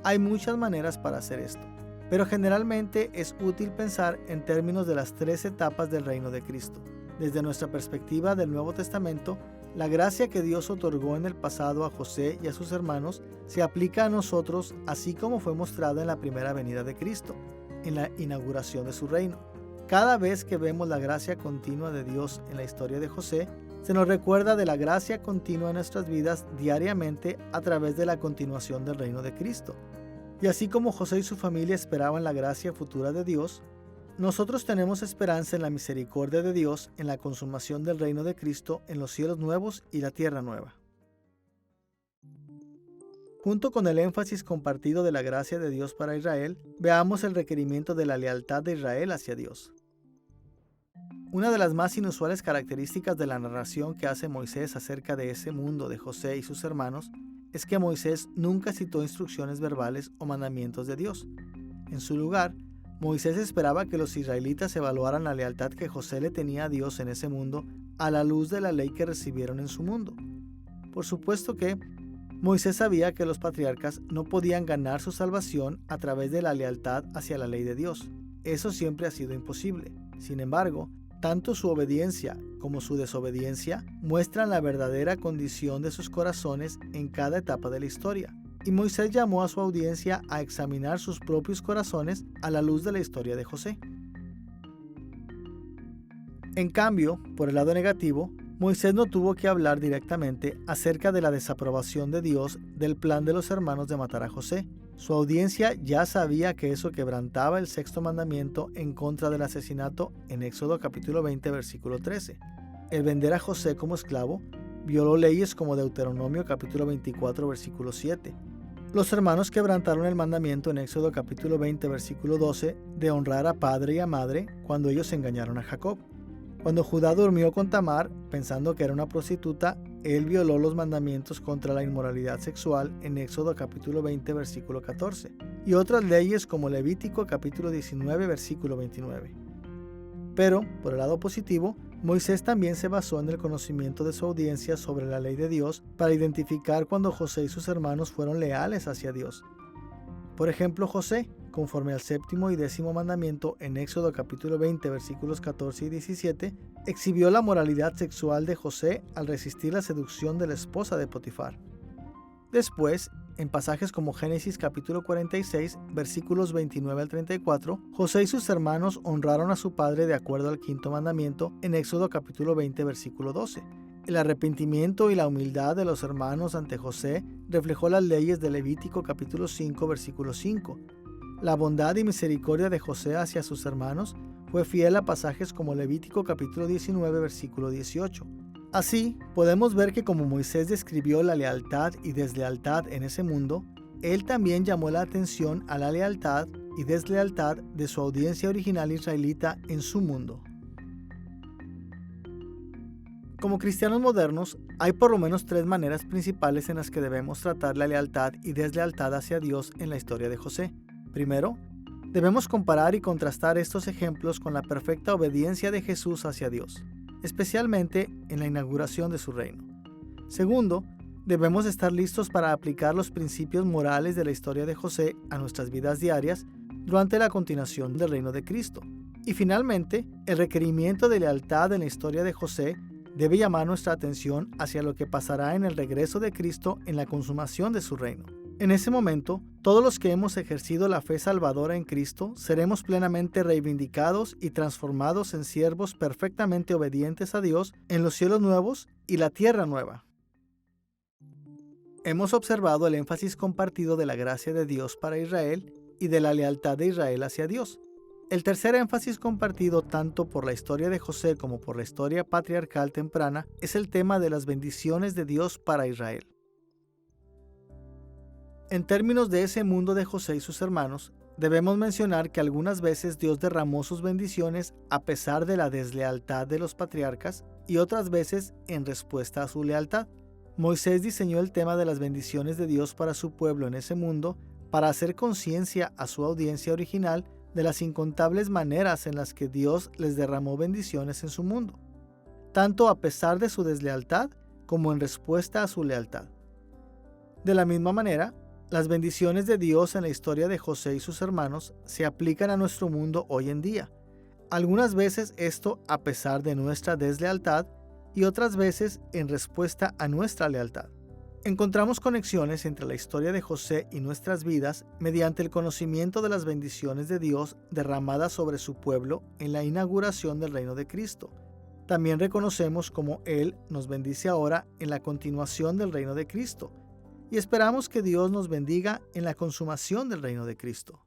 Hay muchas maneras para hacer esto, pero generalmente es útil pensar en términos de las 3 etapas del reino de Cristo. Desde nuestra perspectiva del Nuevo Testamento, la gracia que Dios otorgó en el pasado a José y a sus hermanos se aplica a nosotros así como fue mostrada en la primera venida de Cristo, en la inauguración de su reino. Cada vez que vemos la gracia continua de Dios en la historia de José, se nos recuerda de la gracia continua en nuestras vidas diariamente a través de la continuación del reino de Cristo. Y así como José y su familia esperaban la gracia futura de Dios, nosotros tenemos esperanza en la misericordia de Dios en la consumación del reino de Cristo en los cielos nuevos y la tierra nueva. Junto con el énfasis compartido de la gracia de Dios para Israel, veamos el requerimiento de la lealtad de Israel hacia Dios. Una de las más inusuales características de la narración que hace Moisés acerca de ese mundo de José y sus hermanos es que Moisés nunca citó instrucciones verbales o mandamientos de Dios. En su lugar, Moisés esperaba que los israelitas evaluaran la lealtad que José le tenía a Dios en ese mundo a la luz de la ley que recibieron en su mundo. Por supuesto que Moisés sabía que los patriarcas no podían ganar su salvación a través de la lealtad hacia la ley de Dios. Eso siempre ha sido imposible. Sin embargo, tanto su obediencia como su desobediencia muestran la verdadera condición de sus corazones en cada etapa de la historia. Y Moisés llamó a su audiencia a examinar sus propios corazones a la luz de la historia de José. En cambio, por el lado negativo, Moisés no tuvo que hablar directamente acerca de la desaprobación de Dios del plan de los hermanos de matar a José. Su audiencia ya sabía que eso quebrantaba el 6º mandamiento en contra del asesinato en Éxodo capítulo 20, versículo 13. El vender a José como esclavo violó leyes como Deuteronomio capítulo 24, versículo 7. Los hermanos quebrantaron el mandamiento en Éxodo capítulo 20, versículo 12, de honrar a padre y a madre cuando ellos engañaron a Jacob. Cuando Judá durmió con Tamar, pensando que era una prostituta, él violó los mandamientos contra la inmoralidad sexual en Éxodo capítulo 20, versículo 14, y otras leyes como Levítico capítulo 19, versículo 29. Pero, por el lado positivo, Moisés también se basó en el conocimiento de su audiencia sobre la ley de Dios para identificar cuando José y sus hermanos fueron leales hacia Dios. Por ejemplo, José, conforme al séptimo y décimo mandamiento en Éxodo capítulo 20 versículos 14 y 17, exhibió la moralidad sexual de José al resistir la seducción de la esposa de Potifar. Después, en pasajes como Génesis capítulo 46 versículos 29 al 34, José y sus hermanos honraron a su padre de acuerdo al quinto mandamiento en Éxodo capítulo 20 versículo 12. El arrepentimiento y la humildad de los hermanos ante José reflejó las leyes de Levítico capítulo 5 versículo 5. La bondad y misericordia de José hacia sus hermanos fue fiel a pasajes como Levítico capítulo 19 versículo 18. Así, podemos ver que como Moisés describió la lealtad y deslealtad en ese mundo, él también llamó la atención a la lealtad y deslealtad de su audiencia original israelita en su mundo. Como cristianos modernos, hay por lo menos 3 maneras principales en las que debemos tratar la lealtad y deslealtad hacia Dios en la historia de José. Primero, debemos comparar y contrastar estos ejemplos con la perfecta obediencia de Jesús hacia Dios, especialmente en la inauguración de su reino. Segundo, debemos estar listos para aplicar los principios morales de la historia de José a nuestras vidas diarias durante la continuación del reino de Cristo. Y finalmente, el requerimiento de lealtad en la historia de José debe llamar nuestra atención hacia lo que pasará en el regreso de Cristo en la consumación de su reino. En ese momento, todos los que hemos ejercido la fe salvadora en Cristo seremos plenamente reivindicados y transformados en siervos perfectamente obedientes a Dios en los cielos nuevos y la tierra nueva. Hemos observado el énfasis compartido de la gracia de Dios para Israel y de la lealtad de Israel hacia Dios. El tercer énfasis compartido tanto por la historia de José como por la historia patriarcal temprana es el tema de las bendiciones de Dios para Israel. En términos de ese mundo de José y sus hermanos, debemos mencionar que algunas veces Dios derramó sus bendiciones a pesar de la deslealtad de los patriarcas y otras veces en respuesta a su lealtad. Moisés diseñó el tema de las bendiciones de Dios para su pueblo en ese mundo para hacer conciencia a su audiencia original de las incontables maneras en las que Dios les derramó bendiciones en su mundo, tanto a pesar de su deslealtad como en respuesta a su lealtad. De la misma manera, las bendiciones de Dios en la historia de José y sus hermanos se aplican a nuestro mundo hoy en día. Algunas veces esto a pesar de nuestra deslealtad y otras veces en respuesta a nuestra lealtad. Encontramos conexiones entre la historia de José y nuestras vidas mediante el conocimiento de las bendiciones de Dios derramadas sobre su pueblo en la inauguración del reino de Cristo. También reconocemos cómo Él nos bendice ahora en la continuación del reino de Cristo, y esperamos que Dios nos bendiga en la consumación del reino de Cristo.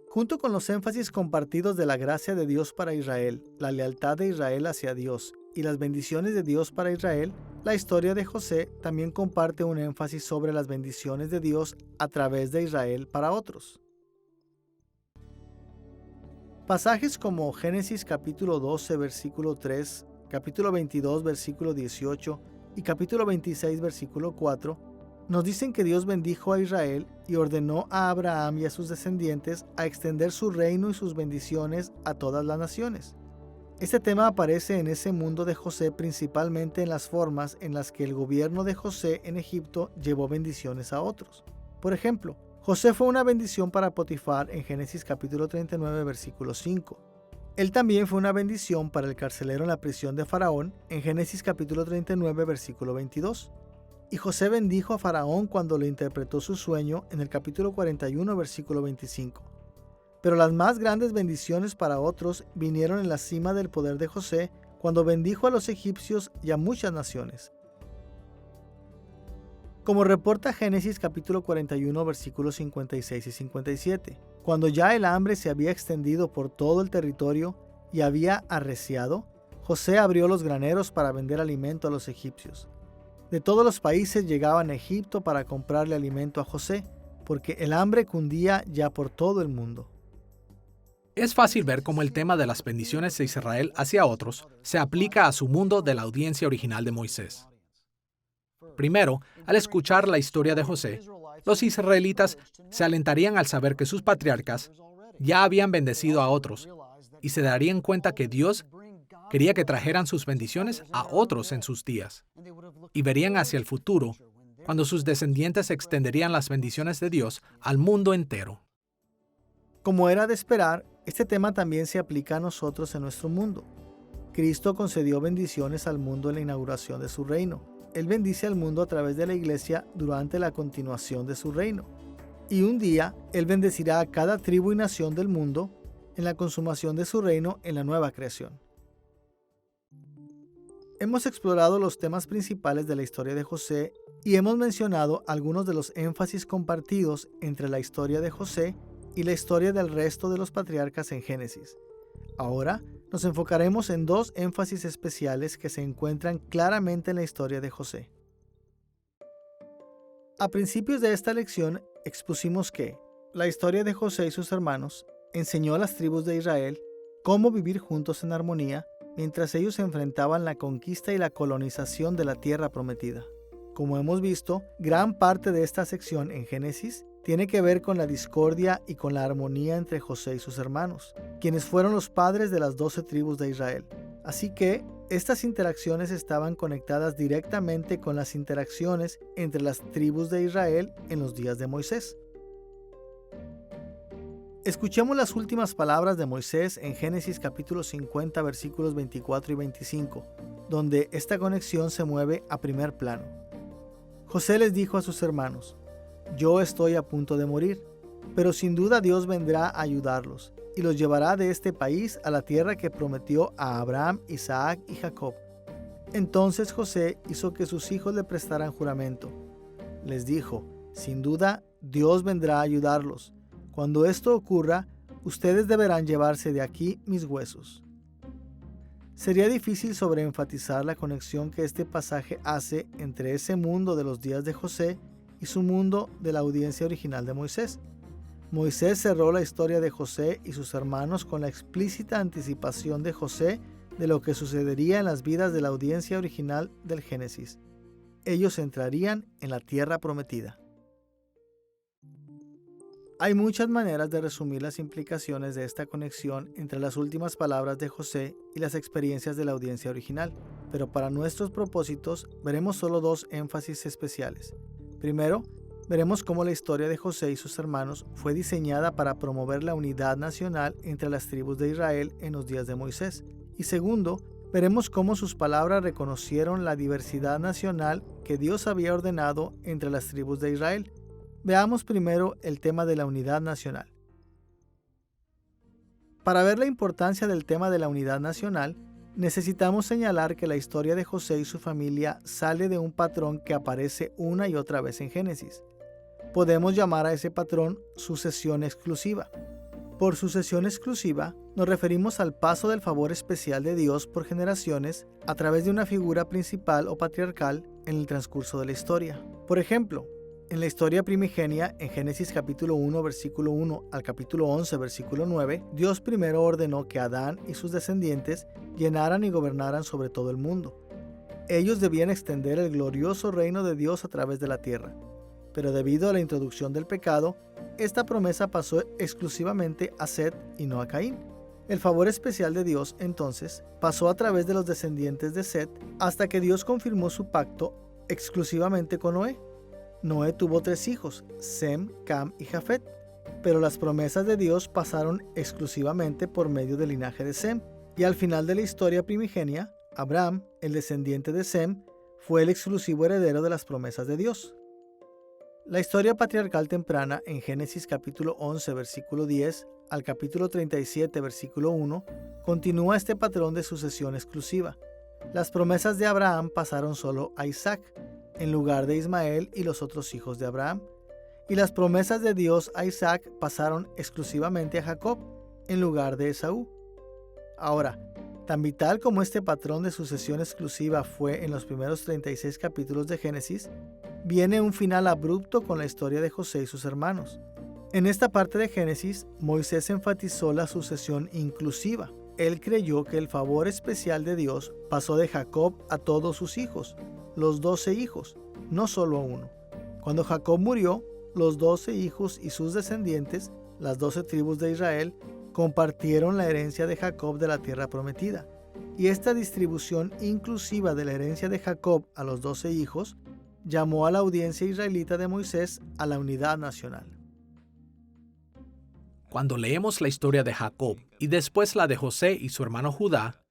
Junto con los énfasis compartidos de la gracia de Dios para Israel, la lealtad de Israel hacia Dios y las bendiciones de Dios para Israel, la historia de José también comparte un énfasis sobre las bendiciones de Dios a través de Israel para otros. Pasajes como Génesis capítulo 12 versículo 3, capítulo 22 versículo 18 y capítulo 26 versículo 4 nos dicen que Dios bendijo a Israel y ordenó a Abraham y a sus descendientes a extender su reino y sus bendiciones a todas las naciones. Este tema aparece en ese mundo de José principalmente en las formas en las que el gobierno de José en Egipto llevó bendiciones a otros. Por ejemplo, José fue una bendición para Potifar en Génesis capítulo 39 versículo 5. Él también fue una bendición para el carcelero en la prisión de Faraón en Génesis capítulo 39 versículo 22. Y José bendijo a Faraón cuando le interpretó su sueño en el capítulo 41 versículo 25. Pero las más grandes bendiciones para otros vinieron en la cima del poder de José cuando bendijo a los egipcios y a muchas naciones. Como reporta Génesis capítulo 41 versículos 56 y 57, cuando ya el hambre se había extendido por todo el territorio y había arreciado, José abrió los graneros para vender alimento a los egipcios. De todos los países llegaban a Egipto para comprarle alimento a José, porque el hambre cundía ya por todo el mundo. Es fácil ver cómo el tema de las bendiciones de Israel hacia otros se aplica a su mundo de la audiencia original de Moisés. Primero, al escuchar la historia de José, los israelitas se alentarían al saber que sus patriarcas ya habían bendecido a otros y se darían cuenta que Dios quería que trajeran sus bendiciones a otros en sus días. Y verían hacia el futuro, cuando sus descendientes extenderían las bendiciones de Dios al mundo entero. Como era de esperar, este tema también se aplica a nosotros en nuestro mundo. Cristo concedió bendiciones al mundo en la inauguración de su reino. Él bendice al mundo a través de la iglesia durante la continuación de su reino. Y un día, Él bendecirá a cada tribu y nación del mundo en la consumación de su reino en la nueva creación. Hemos explorado los temas principales de la historia de José y hemos mencionado algunos de los énfasis compartidos entre la historia de José y la historia del resto de los patriarcas en Génesis. Ahora nos enfocaremos en dos énfasis especiales que se encuentran claramente en la historia de José. A principios de esta lección expusimos que la historia de José y sus hermanos enseñó a las tribus de Israel cómo vivir juntos en armonía mientras ellos enfrentaban la conquista y la colonización de la tierra prometida. Como hemos visto, gran parte de esta sección en Génesis tiene que ver con la discordia y con la armonía entre José y sus hermanos, quienes fueron los padres de las 12 tribus de Israel. Así que estas interacciones estaban conectadas directamente con las interacciones entre las tribus de Israel en los días de Moisés. Escuchemos las últimas palabras de Moisés en Génesis capítulo 50 versículos 24 y 25, donde esta conexión se mueve a primer plano. José les dijo a sus hermanos: yo estoy a punto de morir, pero sin duda Dios vendrá a ayudarlos y los llevará de este país a la tierra que prometió a Abraham, Isaac y Jacob. Entonces José hizo que sus hijos le prestaran juramento. Les dijo: sin duda Dios vendrá a ayudarlos. Cuando esto ocurra, ustedes deberán llevarse de aquí mis huesos. Sería difícil sobreenfatizar la conexión que este pasaje hace entre ese mundo de los días de José y su mundo de la audiencia original de Moisés. Moisés cerró la historia de José y sus hermanos con la explícita anticipación de José de lo que sucedería en las vidas de la audiencia original del Génesis. Ellos entrarían en la tierra prometida. Hay muchas maneras de resumir las implicaciones de esta conexión entre las últimas palabras de José y las experiencias de la audiencia original, pero para nuestros propósitos veremos solo dos énfasis especiales. Primero, veremos cómo la historia de José y sus hermanos fue diseñada para promover la unidad nacional entre las tribus de Israel en los días de Moisés. Y segundo, veremos cómo sus palabras reconocieron la diversidad nacional que Dios había ordenado entre las tribus de Israel. Veamos primero el tema de la unidad nacional. Para ver la importancia del tema de la unidad nacional, necesitamos señalar que la historia de José y su familia sale de un patrón que aparece una y otra vez en Génesis. Podemos llamar a ese patrón sucesión exclusiva. Por sucesión exclusiva nos referimos al paso del favor especial de Dios por generaciones a través de una figura principal o patriarcal en el transcurso de la historia. Por ejemplo, en la historia primigenia, en Génesis capítulo 1, versículo 1 al capítulo 11, versículo 9, Dios primero ordenó que Adán y sus descendientes llenaran y gobernaran sobre todo el mundo. Ellos debían extender el glorioso reino de Dios a través de la tierra. Pero debido a la introducción del pecado, esta promesa pasó exclusivamente a Set y no a Caín. El favor especial de Dios, entonces, pasó a través de los descendientes de Set hasta que Dios confirmó su pacto exclusivamente con Noé. Noé tuvo 3 hijos, Sem, Cam y Jafet, pero las promesas de Dios pasaron exclusivamente por medio del linaje de Sem, y al final de la historia primigenia, Abraham, el descendiente de Sem, fue el exclusivo heredero de las promesas de Dios. La historia patriarcal temprana en Génesis capítulo 11, versículo 10 al capítulo 37, versículo 1, continúa este patrón de sucesión exclusiva. Las promesas de Abraham pasaron solo a Isaac, en lugar de Ismael y los otros hijos de Abraham, y las promesas de Dios a Isaac pasaron exclusivamente a Jacob, en lugar de Esaú. Ahora, tan vital como este patrón de sucesión exclusiva fue en los primeros 36 capítulos de Génesis, viene un final abrupto con la historia de José y sus hermanos. En esta parte de Génesis, Moisés enfatizó la sucesión inclusiva. Él creyó que el favor especial de Dios pasó de Jacob a todos sus hijos, los 12 hijos, no solo a uno. Cuando Jacob murió, los 12 hijos y sus descendientes, las 12 tribus de Israel, compartieron la herencia de Jacob de la tierra prometida. Y esta distribución inclusiva de la herencia de Jacob a los 12 hijos llamó a la audiencia israelita de Moisés a la unidad nacional. Cuando leemos la historia de Jacob y después la de José y su hermano Judá,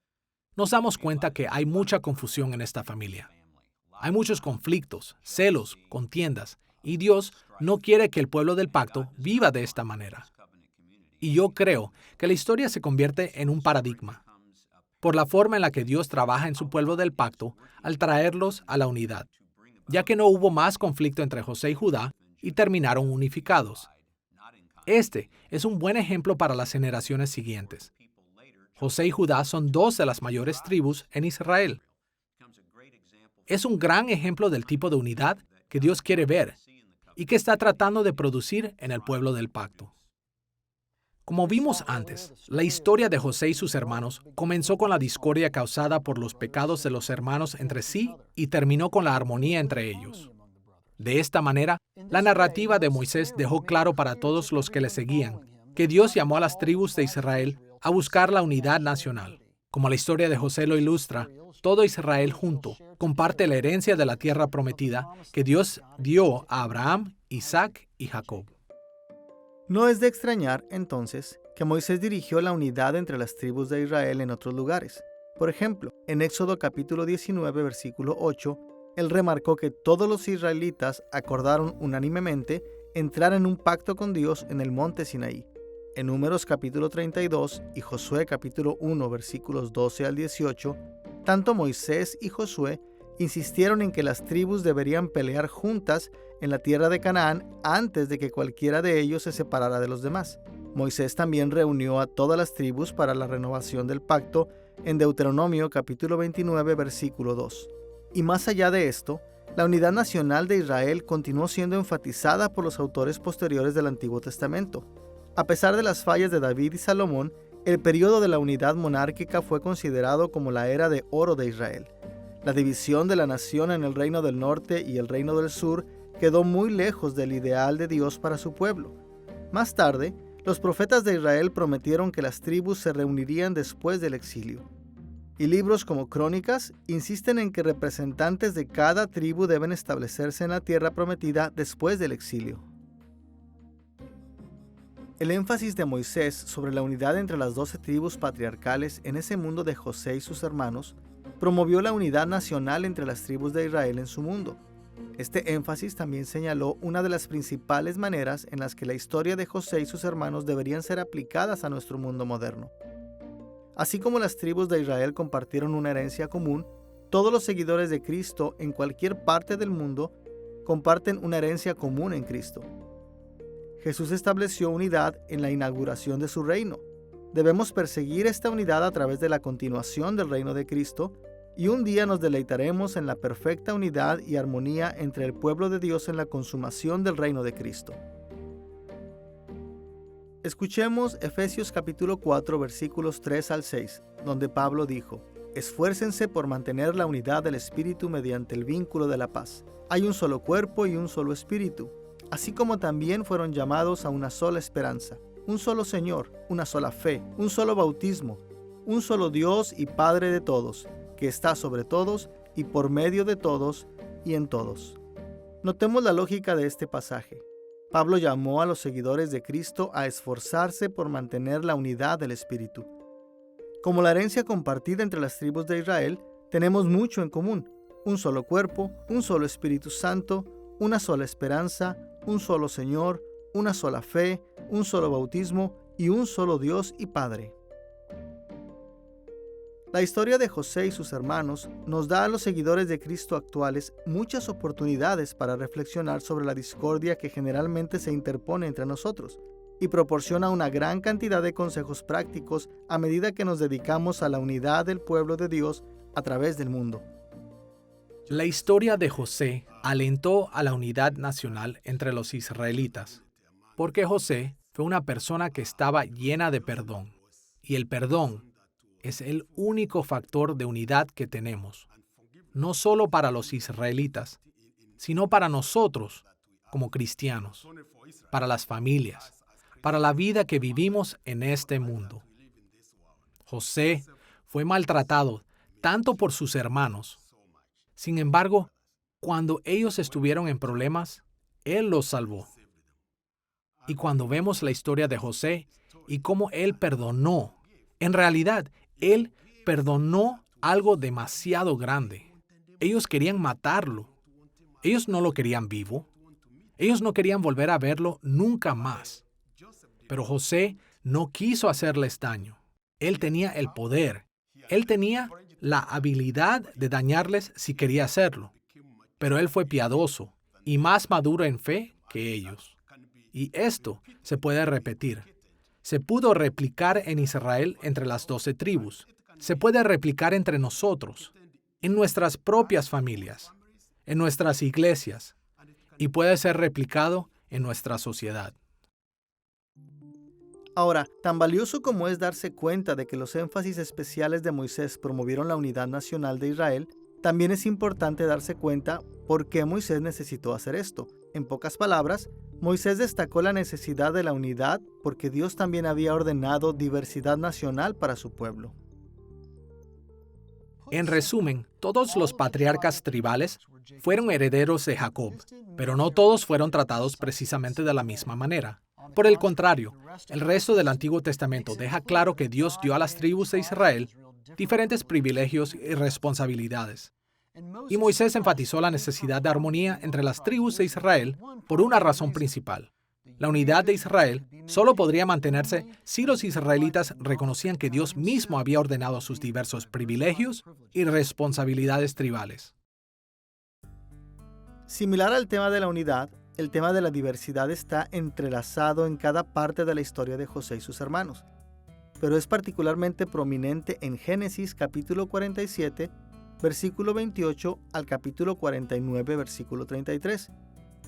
nos damos cuenta que hay mucha confusión en esta familia. Hay muchos conflictos, celos, contiendas, y Dios no quiere que el pueblo del pacto viva de esta manera. Y yo creo que la historia se convierte en un paradigma, por la forma en la que Dios trabaja en su pueblo del pacto al traerlos a la unidad, ya que no hubo más conflicto entre José y Judá y terminaron unificados. Este es un buen ejemplo para las generaciones siguientes. José y Judá son dos de las mayores tribus en Israel. Es un gran ejemplo del tipo de unidad que Dios quiere ver y que está tratando de producir en el pueblo del pacto. Como vimos antes, la historia de José y sus hermanos comenzó con la discordia causada por los pecados de los hermanos entre sí y terminó con la armonía entre ellos. De esta manera, la narrativa de Moisés dejó claro para todos los que le seguían que Dios llamó a las tribus de Israel a buscar la unidad nacional. Como la historia de José lo ilustra, todo Israel junto comparte la herencia de la tierra prometida que Dios dio a Abraham, Isaac y Jacob. No es de extrañar, entonces, que Moisés dirigió la unidad entre las tribus de Israel en otros lugares. Por ejemplo, en Éxodo capítulo 19, versículo 8, él remarcó que todos los israelitas acordaron unánimemente entrar en un pacto con Dios en el monte Sinaí. En Números capítulo 32 y Josué capítulo 1, versículos 12 al 18, tanto Moisés y Josué insistieron en que las tribus deberían pelear juntas en la tierra de Canaán antes de que cualquiera de ellos se separara de los demás. Moisés también reunió a todas las tribus para la renovación del pacto en Deuteronomio capítulo 29, versículo 2. Y más allá de esto, la unidad nacional de Israel continuó siendo enfatizada por los autores posteriores del Antiguo Testamento. A pesar de las fallas de David y Salomón, el periodo de la unidad monárquica fue considerado como la era de oro de Israel. La división de la nación en el reino del norte y el reino del sur quedó muy lejos del ideal de Dios para su pueblo. Más tarde, los profetas de Israel prometieron que las tribus se reunirían después del exilio. Y libros como Crónicas insisten en que representantes de cada tribu deben establecerse en la tierra prometida después del exilio. El énfasis de Moisés sobre la unidad entre las 12 tribus patriarcales en ese mundo de José y sus hermanos promovió la unidad nacional entre las tribus de Israel en su mundo. Este énfasis también señaló una de las principales maneras en las que la historia de José y sus hermanos deberían ser aplicadas a nuestro mundo moderno. Así como las tribus de Israel compartieron una herencia común, todos los seguidores de Cristo en cualquier parte del mundo comparten una herencia común en Cristo. Jesús estableció unidad en la inauguración de su reino. Debemos perseguir esta unidad a través de la continuación del reino de Cristo, y un día nos deleitaremos en la perfecta unidad y armonía entre el pueblo de Dios en la consumación del reino de Cristo. Escuchemos Efesios capítulo 4 versículos 3 al 6, donde Pablo dijo: Esfuércense por mantener la unidad del Espíritu mediante el vínculo de la paz. Hay un solo cuerpo y un solo Espíritu, así como también fueron llamados a una sola esperanza, un solo Señor, una sola fe, un solo bautismo, un solo Dios y Padre de todos, que está sobre todos y por medio de todos y en todos. Notemos la lógica de este pasaje. Pablo llamó a los seguidores de Cristo a esforzarse por mantener la unidad del Espíritu. Como la herencia compartida entre las tribus de Israel, tenemos mucho en común: un solo cuerpo, un solo Espíritu Santo, una sola esperanza, un solo Señor, una sola fe, un solo bautismo y un solo Dios y Padre. La historia de José y sus hermanos nos da a los seguidores de Cristo actuales muchas oportunidades para reflexionar sobre la discordia que generalmente se interpone entre nosotros, y proporciona una gran cantidad de consejos prácticos a medida que nos dedicamos a la unidad del pueblo de Dios a través del mundo. La historia de José alentó a la unidad nacional entre los israelitas, porque José fue una persona que estaba llena de perdón, y el perdón es el único factor de unidad que tenemos, no solo para los israelitas, sino para nosotros como cristianos, para las familias, para la vida que vivimos en este mundo. José fue maltratado tanto por sus hermanos. Sin embargo, Cuando ellos estuvieron en problemas, Él los salvó. Y cuando vemos la historia de José y cómo Él perdonó, en realidad, Él perdonó algo demasiado grande. Ellos querían matarlo. Ellos no lo querían vivo. Ellos no querían volver a verlo nunca más. Pero José no quiso hacerles daño. Él tenía el poder. Él tenía la habilidad de dañarles si quería hacerlo. Pero él fue piadoso y más maduro en fe que ellos. Y esto se puede repetir. Se pudo replicar en Israel entre las 12 tribus. Se puede replicar entre nosotros, en nuestras propias familias, en nuestras iglesias, y puede ser replicado en nuestra sociedad. Ahora, tan valioso como es darse cuenta de que los énfasis especiales de Moisés promovieron la unidad nacional de Israel, también es importante darse cuenta por qué Moisés necesitó hacer esto. En pocas palabras, Moisés destacó la necesidad de la unidad porque Dios también había ordenado diversidad nacional para su pueblo. En resumen, todos los patriarcas tribales fueron herederos de Jacob, pero no todos fueron tratados precisamente de la misma manera. Por el contrario, el resto del Antiguo Testamento deja claro que Dios dio a las tribus de Israel diferentes privilegios y responsabilidades. Y Moisés enfatizó la necesidad de armonía entre las tribus de Israel por una razón principal. La unidad de Israel solo podría mantenerse si los israelitas reconocían que Dios mismo había ordenado sus diversos privilegios y responsabilidades tribales. Similar al tema de la unidad, el tema de la diversidad está entrelazado en cada parte de la historia de José y sus hermanos, pero es particularmente prominente en Génesis capítulo 47, versículo 28 al capítulo 49, versículo 33.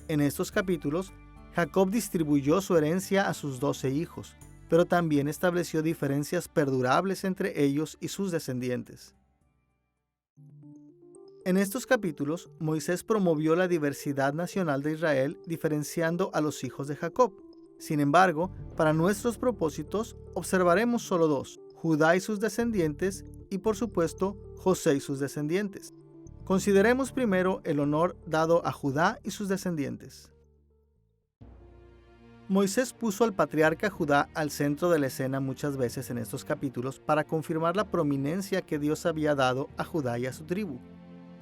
En estos capítulos, Jacob distribuyó su herencia a sus 12 hijos, pero también estableció diferencias perdurables entre ellos y sus descendientes. En estos capítulos, Moisés promovió la diversidad nacional de Israel, diferenciando a los hijos de Jacob. Sin embargo, para nuestros propósitos, observaremos solo dos: Judá y sus descendientes, y por supuesto, José y sus descendientes. Consideremos primero el honor dado a Judá y sus descendientes. Moisés puso al patriarca Judá al centro de la escena muchas veces en estos capítulos para confirmar la prominencia que Dios había dado a Judá y a su tribu.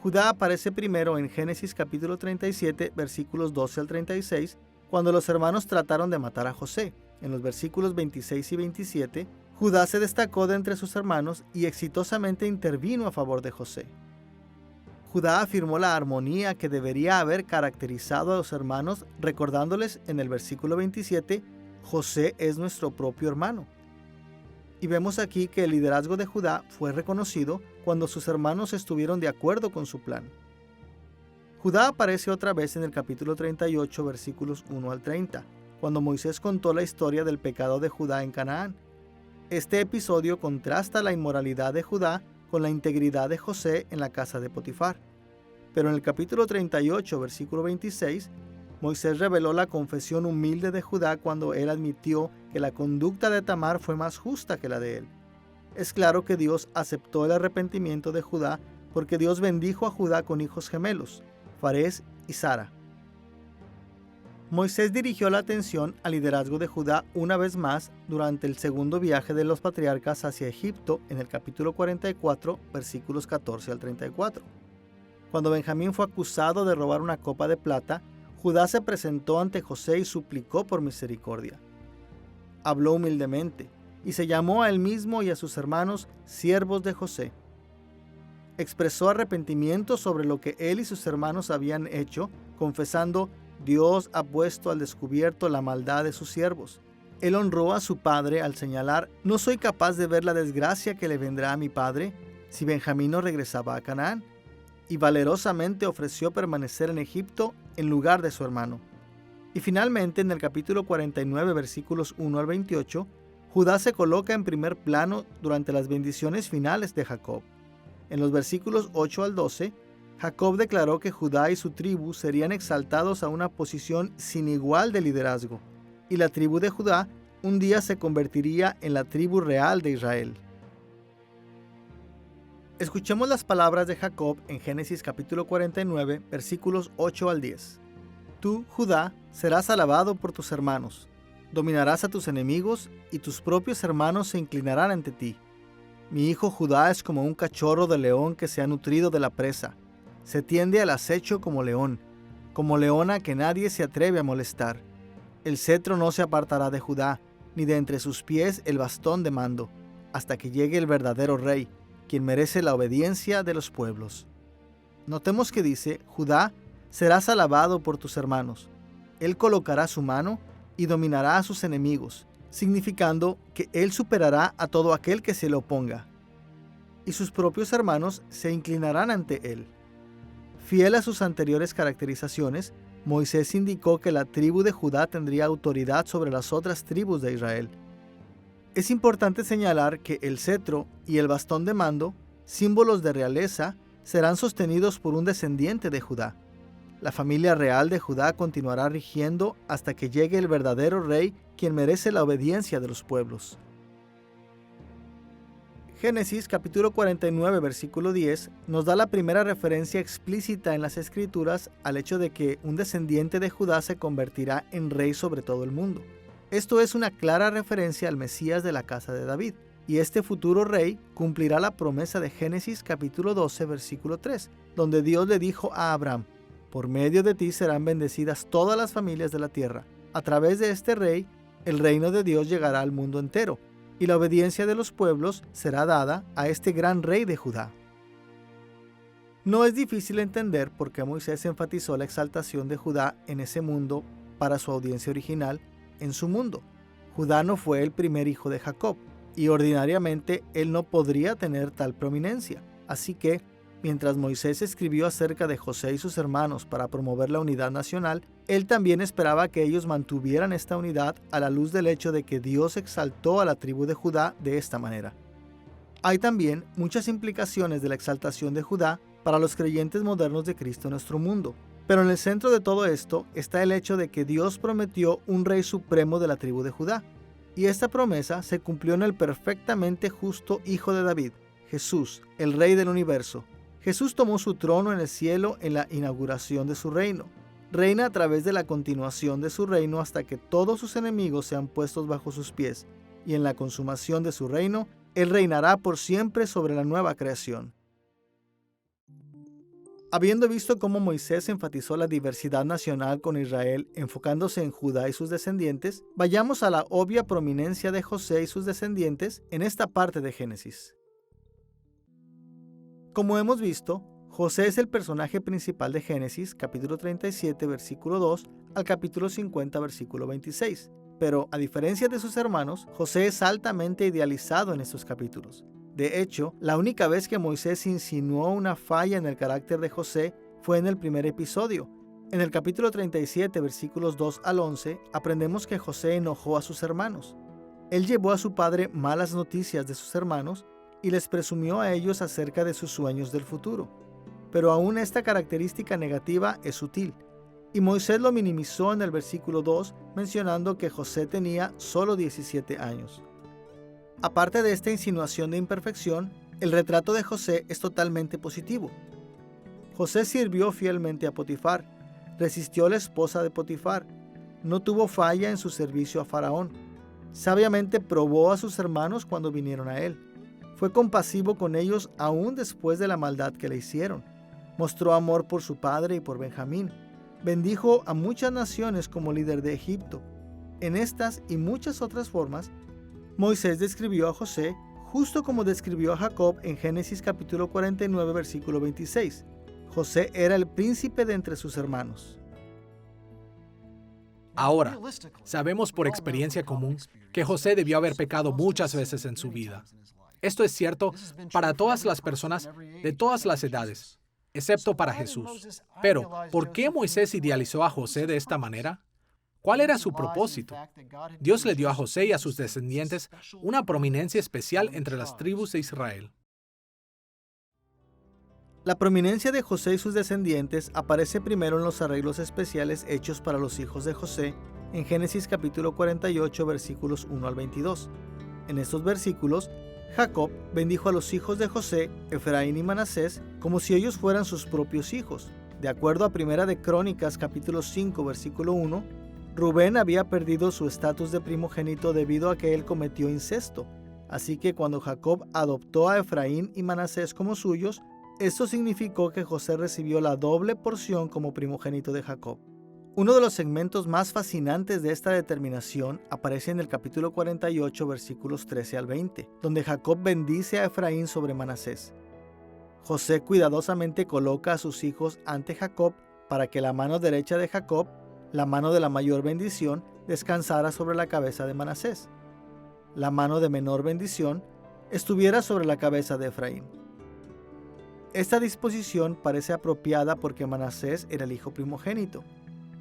Judá aparece primero en Génesis capítulo 37, versículos 12 al 36, cuando los hermanos trataron de matar a José. En los versículos 26 y 27, Judá se destacó de entre sus hermanos y exitosamente intervino a favor de José. Judá afirmó la armonía que debería haber caracterizado a los hermanos, recordándoles en el versículo 27, José es nuestro propio hermano. Y vemos aquí que el liderazgo de Judá fue reconocido cuando sus hermanos estuvieron de acuerdo con su plan. Judá aparece otra vez en el capítulo 38, versículos 1 al 30, cuando Moisés contó la historia del pecado de Judá en Canaán. Este episodio contrasta la inmoralidad de Judá con la integridad de José en la casa de Potifar. Pero en el capítulo 38, versículo 26, Moisés reveló la confesión humilde de Judá cuando él admitió que la conducta de Tamar fue más justa que la de él. Es claro que Dios aceptó el arrepentimiento de Judá porque Dios bendijo a Judá con hijos gemelos, Farés y Sara. Moisés dirigió la atención al liderazgo de Judá una vez más durante el segundo viaje de los patriarcas hacia Egipto en el capítulo 44, versículos 14 al 34. Cuando Benjamín fue acusado de robar una copa de plata, Judá se presentó ante José y suplicó por misericordia. Habló humildemente y se llamó a él mismo y a sus hermanos siervos de José. Expresó arrepentimiento sobre lo que él y sus hermanos habían hecho, confesando: Dios ha puesto al descubierto la maldad de sus siervos. Él honró a su padre al señalar: no soy capaz de ver la desgracia que le vendrá a mi padre si Benjamín no regresaba a Canaán. Y valerosamente ofreció permanecer en Egipto en lugar de su hermano. Y finalmente, en el capítulo 49, versículos 1 al 28, Judá se coloca en primer plano durante las bendiciones finales de Jacob. En los versículos 8 al 12, Jacob declaró que Judá y su tribu serían exaltados a una posición sin igual de liderazgo, y la tribu de Judá un día se convertiría en la tribu real de Israel. Escuchemos las palabras de Jacob en Génesis capítulo 49, versículos 8 al 10. Tú, Judá, serás alabado por tus hermanos. Dominarás a tus enemigos y tus propios hermanos se inclinarán ante ti. Mi hijo Judá es como un cachorro de león que se ha nutrido de la presa. Se tiende al acecho como leona que nadie se atreve a molestar. El cetro no se apartará de Judá, ni de entre sus pies el bastón de mando, hasta que llegue el verdadero rey, quien merece la obediencia de los pueblos. Notemos que dice, Judá, serás alabado por tus hermanos. Él colocará su mano y dominará a sus enemigos, significando que él superará a todo aquel que se le oponga. Y sus propios hermanos se inclinarán ante él. Fiel a sus anteriores caracterizaciones, Moisés indicó que la tribu de Judá tendría autoridad sobre las otras tribus de Israel. Es importante señalar que el cetro y el bastón de mando, símbolos de realeza, serán sostenidos por un descendiente de Judá. La familia real de Judá continuará rigiendo hasta que llegue el verdadero rey, quien merece la obediencia de los pueblos. Génesis capítulo 49, versículo 10 nos da la primera referencia explícita en las Escrituras al hecho de que un descendiente de Judá se convertirá en rey sobre todo el mundo. Esto es una clara referencia al Mesías de la casa de David, y este futuro rey cumplirá la promesa de Génesis capítulo 12, versículo 3, donde Dios le dijo a Abraham, por medio de ti serán bendecidas todas las familias de la tierra. A través de este rey, el reino de Dios llegará al mundo entero, y la obediencia de los pueblos será dada a este gran rey de Judá. No es difícil entender por qué Moisés enfatizó la exaltación de Judá en ese mundo para su audiencia original en su mundo. Judá no fue el primer hijo de Jacob, y ordinariamente él no podría tener tal prominencia. Así que, mientras Moisés escribió acerca de José y sus hermanos para promover la unidad nacional, él también esperaba que ellos mantuvieran esta unidad a la luz del hecho de que Dios exaltó a la tribu de Judá de esta manera. Hay también muchas implicaciones de la exaltación de Judá para los creyentes modernos de Cristo en nuestro mundo. Pero en el centro de todo esto está el hecho de que Dios prometió un rey supremo de la tribu de Judá. Y esta promesa se cumplió en el perfectamente justo Hijo de David, Jesús, el Rey del universo. Jesús tomó su trono en el cielo en la inauguración de su reino. Reina a través de la continuación de su reino hasta que todos sus enemigos sean puestos bajo sus pies. Y en la consumación de su reino, Él reinará por siempre sobre la nueva creación. Habiendo visto cómo Moisés enfatizó la diversidad nacional con Israel enfocándose en Judá y sus descendientes, vayamos a la obvia prominencia de José y sus descendientes en esta parte de Génesis. Como hemos visto, José es el personaje principal de Génesis, capítulo 37, versículo 2, al capítulo 50, versículo 26. Pero, a diferencia de sus hermanos, José es altamente idealizado en estos capítulos. De hecho, la única vez que Moisés insinuó una falla en el carácter de José fue en el primer episodio. En el capítulo 37, versículos 2 al 11, aprendemos que José enojó a sus hermanos. Él llevó a su padre malas noticias de sus hermanos y les presumió a ellos acerca de sus sueños del futuro. Pero aún esta característica negativa es sutil, y Moisés lo minimizó en el versículo 2, mencionando que José tenía solo 17 años. Aparte de esta insinuación de imperfección, el retrato de José es totalmente positivo. José sirvió fielmente a Potifar, resistió a la esposa de Potifar, no tuvo falla en su servicio a Faraón, sabiamente probó a sus hermanos cuando vinieron a él, fue compasivo con ellos aún después de la maldad que le hicieron, mostró amor por su padre y por Benjamín, bendijo a muchas naciones como líder de Egipto. En estas y muchas otras formas, Moisés describió a José justo como describió a Jacob en Génesis capítulo 49, versículo 26. José era el príncipe de entre sus hermanos. Ahora, sabemos por experiencia común que José debió haber pecado muchas veces en su vida. Esto es cierto para todas las personas de todas las edades, excepto para Jesús. Pero, ¿por qué Moisés idealizó a José de esta manera? ¿Cuál era su propósito? Dios le dio a José y a sus descendientes una prominencia especial entre las tribus de Israel. La prominencia de José y sus descendientes aparece primero en los arreglos especiales hechos para los hijos de José en Génesis capítulo 48, versículos 1 al 22. En estos versículos, Jacob bendijo a los hijos de José, Efraín y Manasés, como si ellos fueran sus propios hijos. De acuerdo a Primera de Crónicas, capítulo 5, versículo 1, Rubén había perdido su estatus de primogénito debido a que él cometió incesto. Así que cuando Jacob adoptó a Efraín y Manasés como suyos, esto significó que José recibió la doble porción como primogénito de Jacob. Uno de los segmentos más fascinantes de esta determinación aparece en el capítulo 48, versículos 13 al 20, donde Jacob bendice a Efraín sobre Manasés. José cuidadosamente coloca a sus hijos ante Jacob para que la mano derecha de Jacob, la mano de la mayor bendición, descansara sobre la cabeza de Manasés. La mano de menor bendición estuviera sobre la cabeza de Efraín. Esta disposición parece apropiada porque Manasés era el hijo primogénito,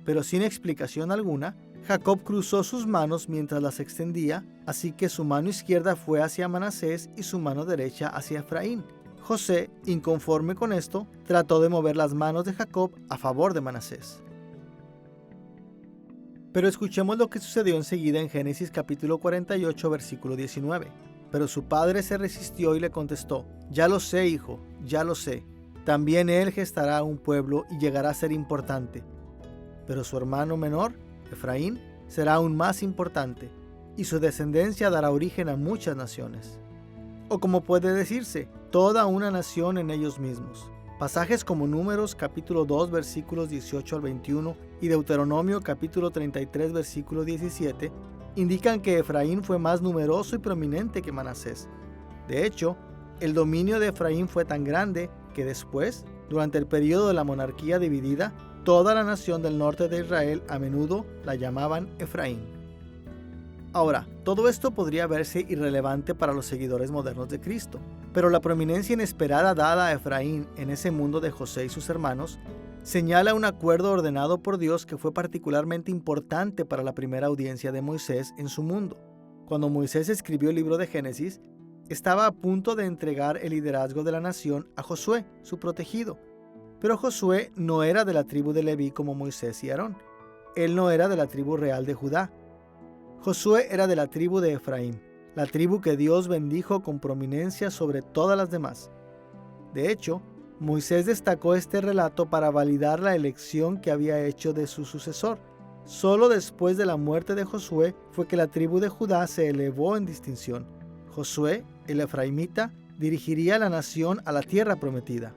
pero sin explicación alguna, Jacob cruzó sus manos mientras las extendía, así que su mano izquierda fue hacia Manasés y su mano derecha hacia Efraín. José, inconforme con esto, trató de mover las manos de Jacob a favor de Manasés. Pero escuchemos lo que sucedió enseguida en Génesis capítulo 48, versículo 19. Pero su padre se resistió y le contestó: «Ya lo sé, hijo, ya lo sé. También él gestará un pueblo y llegará a ser importante. Pero su hermano menor, Efraín, será aún más importante, y su descendencia dará origen a muchas naciones». O como puede decirse, toda una nación en ellos mismos. Pasajes como Números capítulo 2 versículos 18 al 21 y Deuteronomio capítulo 33 versículo 17 indican que Efraín fue más numeroso y prominente que Manasés. De hecho, el dominio de Efraín fue tan grande que después, durante el periodo de la monarquía dividida, toda la nación del norte de Israel a menudo la llamaban Efraín. Ahora, todo esto podría verse irrelevante para los seguidores modernos de Cristo, pero la prominencia inesperada dada a Efraín en ese mundo de José y sus hermanos señala un acuerdo ordenado por Dios que fue particularmente importante para la primera audiencia de Moisés en su mundo. Cuando Moisés escribió el libro de Génesis, estaba a punto de entregar el liderazgo de la nación a Josué, su protegido. Pero Josué no era de la tribu de Leví como Moisés y Aarón. Él no era de la tribu real de Judá. Josué era de la tribu de Efraín, la tribu que Dios bendijo con prominencia sobre todas las demás. De hecho, Moisés destacó este relato para validar la elección que había hecho de su sucesor. Solo después de la muerte de Josué fue que la tribu de Judá se elevó en distinción. Josué, el efraimita, dirigiría a la nación a la tierra prometida.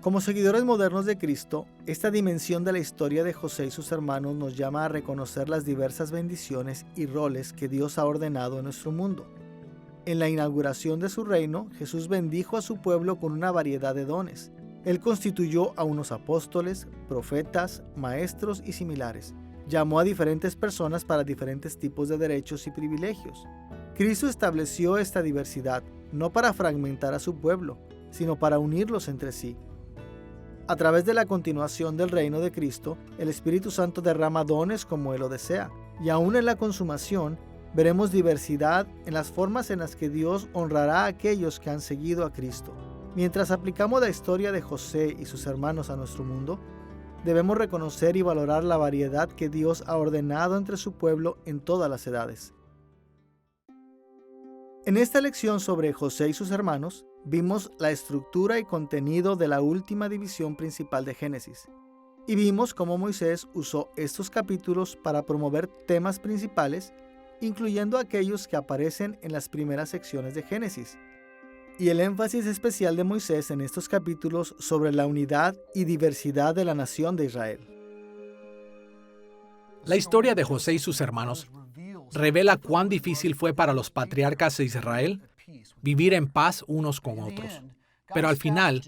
Como seguidores modernos de Cristo, esta dimensión de la historia de José y sus hermanos nos llama a reconocer las diversas bendiciones y roles que Dios ha ordenado en nuestro mundo. En la inauguración de su reino, Jesús bendijo a su pueblo con una variedad de dones. Él constituyó a unos apóstoles, profetas, maestros y similares. Llamó a diferentes personas para diferentes tipos de derechos y privilegios. Cristo estableció esta diversidad, no para fragmentar a su pueblo, sino para unirlos entre sí. A través de la continuación del reino de Cristo, el Espíritu Santo derrama dones como Él lo desea, y aún en la consumación, veremos diversidad en las formas en las que Dios honrará a aquellos que han seguido a Cristo. Mientras aplicamos la historia de José y sus hermanos a nuestro mundo, debemos reconocer y valorar la variedad que Dios ha ordenado entre su pueblo en todas las edades. En esta lección sobre José y sus hermanos, vimos la estructura y contenido de la última división principal de Génesis, y vimos cómo Moisés usó estos capítulos para promover temas principales, incluyendo aquellos que aparecen en las primeras secciones de Génesis, y el énfasis especial de Moisés en estos capítulos sobre la unidad y diversidad de la nación de Israel. La historia de José y sus hermanos revela cuán difícil fue para los patriarcas de Israel vivir en paz unos con otros. Pero al final,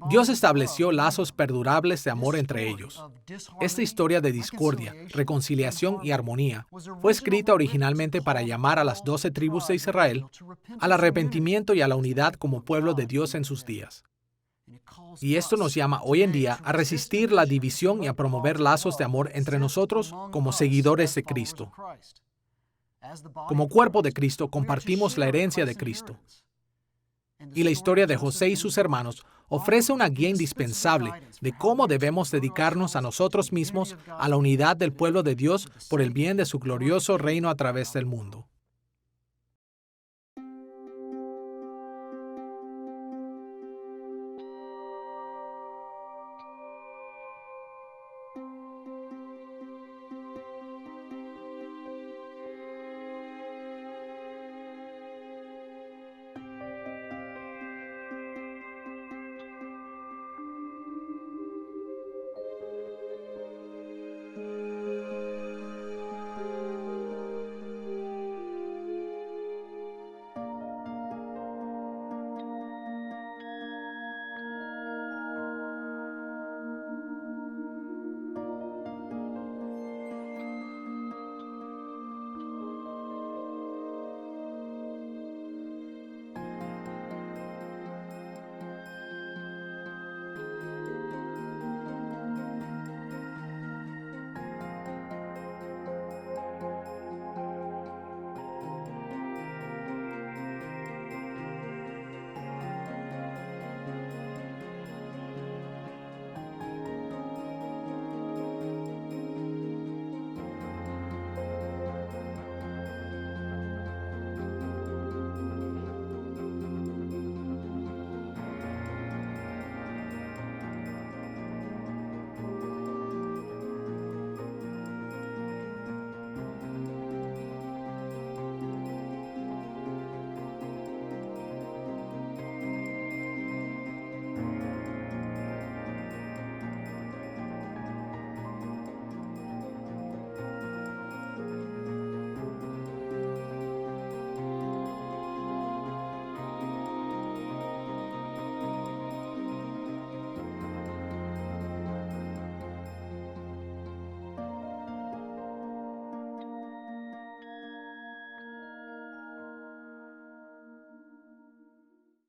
Dios estableció lazos perdurables de amor entre ellos. Esta historia de discordia, reconciliación y armonía fue escrita originalmente para llamar a las 12 tribus de Israel al arrepentimiento y a la unidad como pueblo de Dios en sus días. Y esto nos llama hoy en día a resistir la división y a promover lazos de amor entre nosotros como seguidores de Cristo. Como cuerpo de Cristo, compartimos la herencia de Cristo. Y la historia de José y sus hermanos ofrece una guía indispensable de cómo debemos dedicarnos a nosotros mismos a la unidad del pueblo de Dios por el bien de su glorioso reino a través del mundo.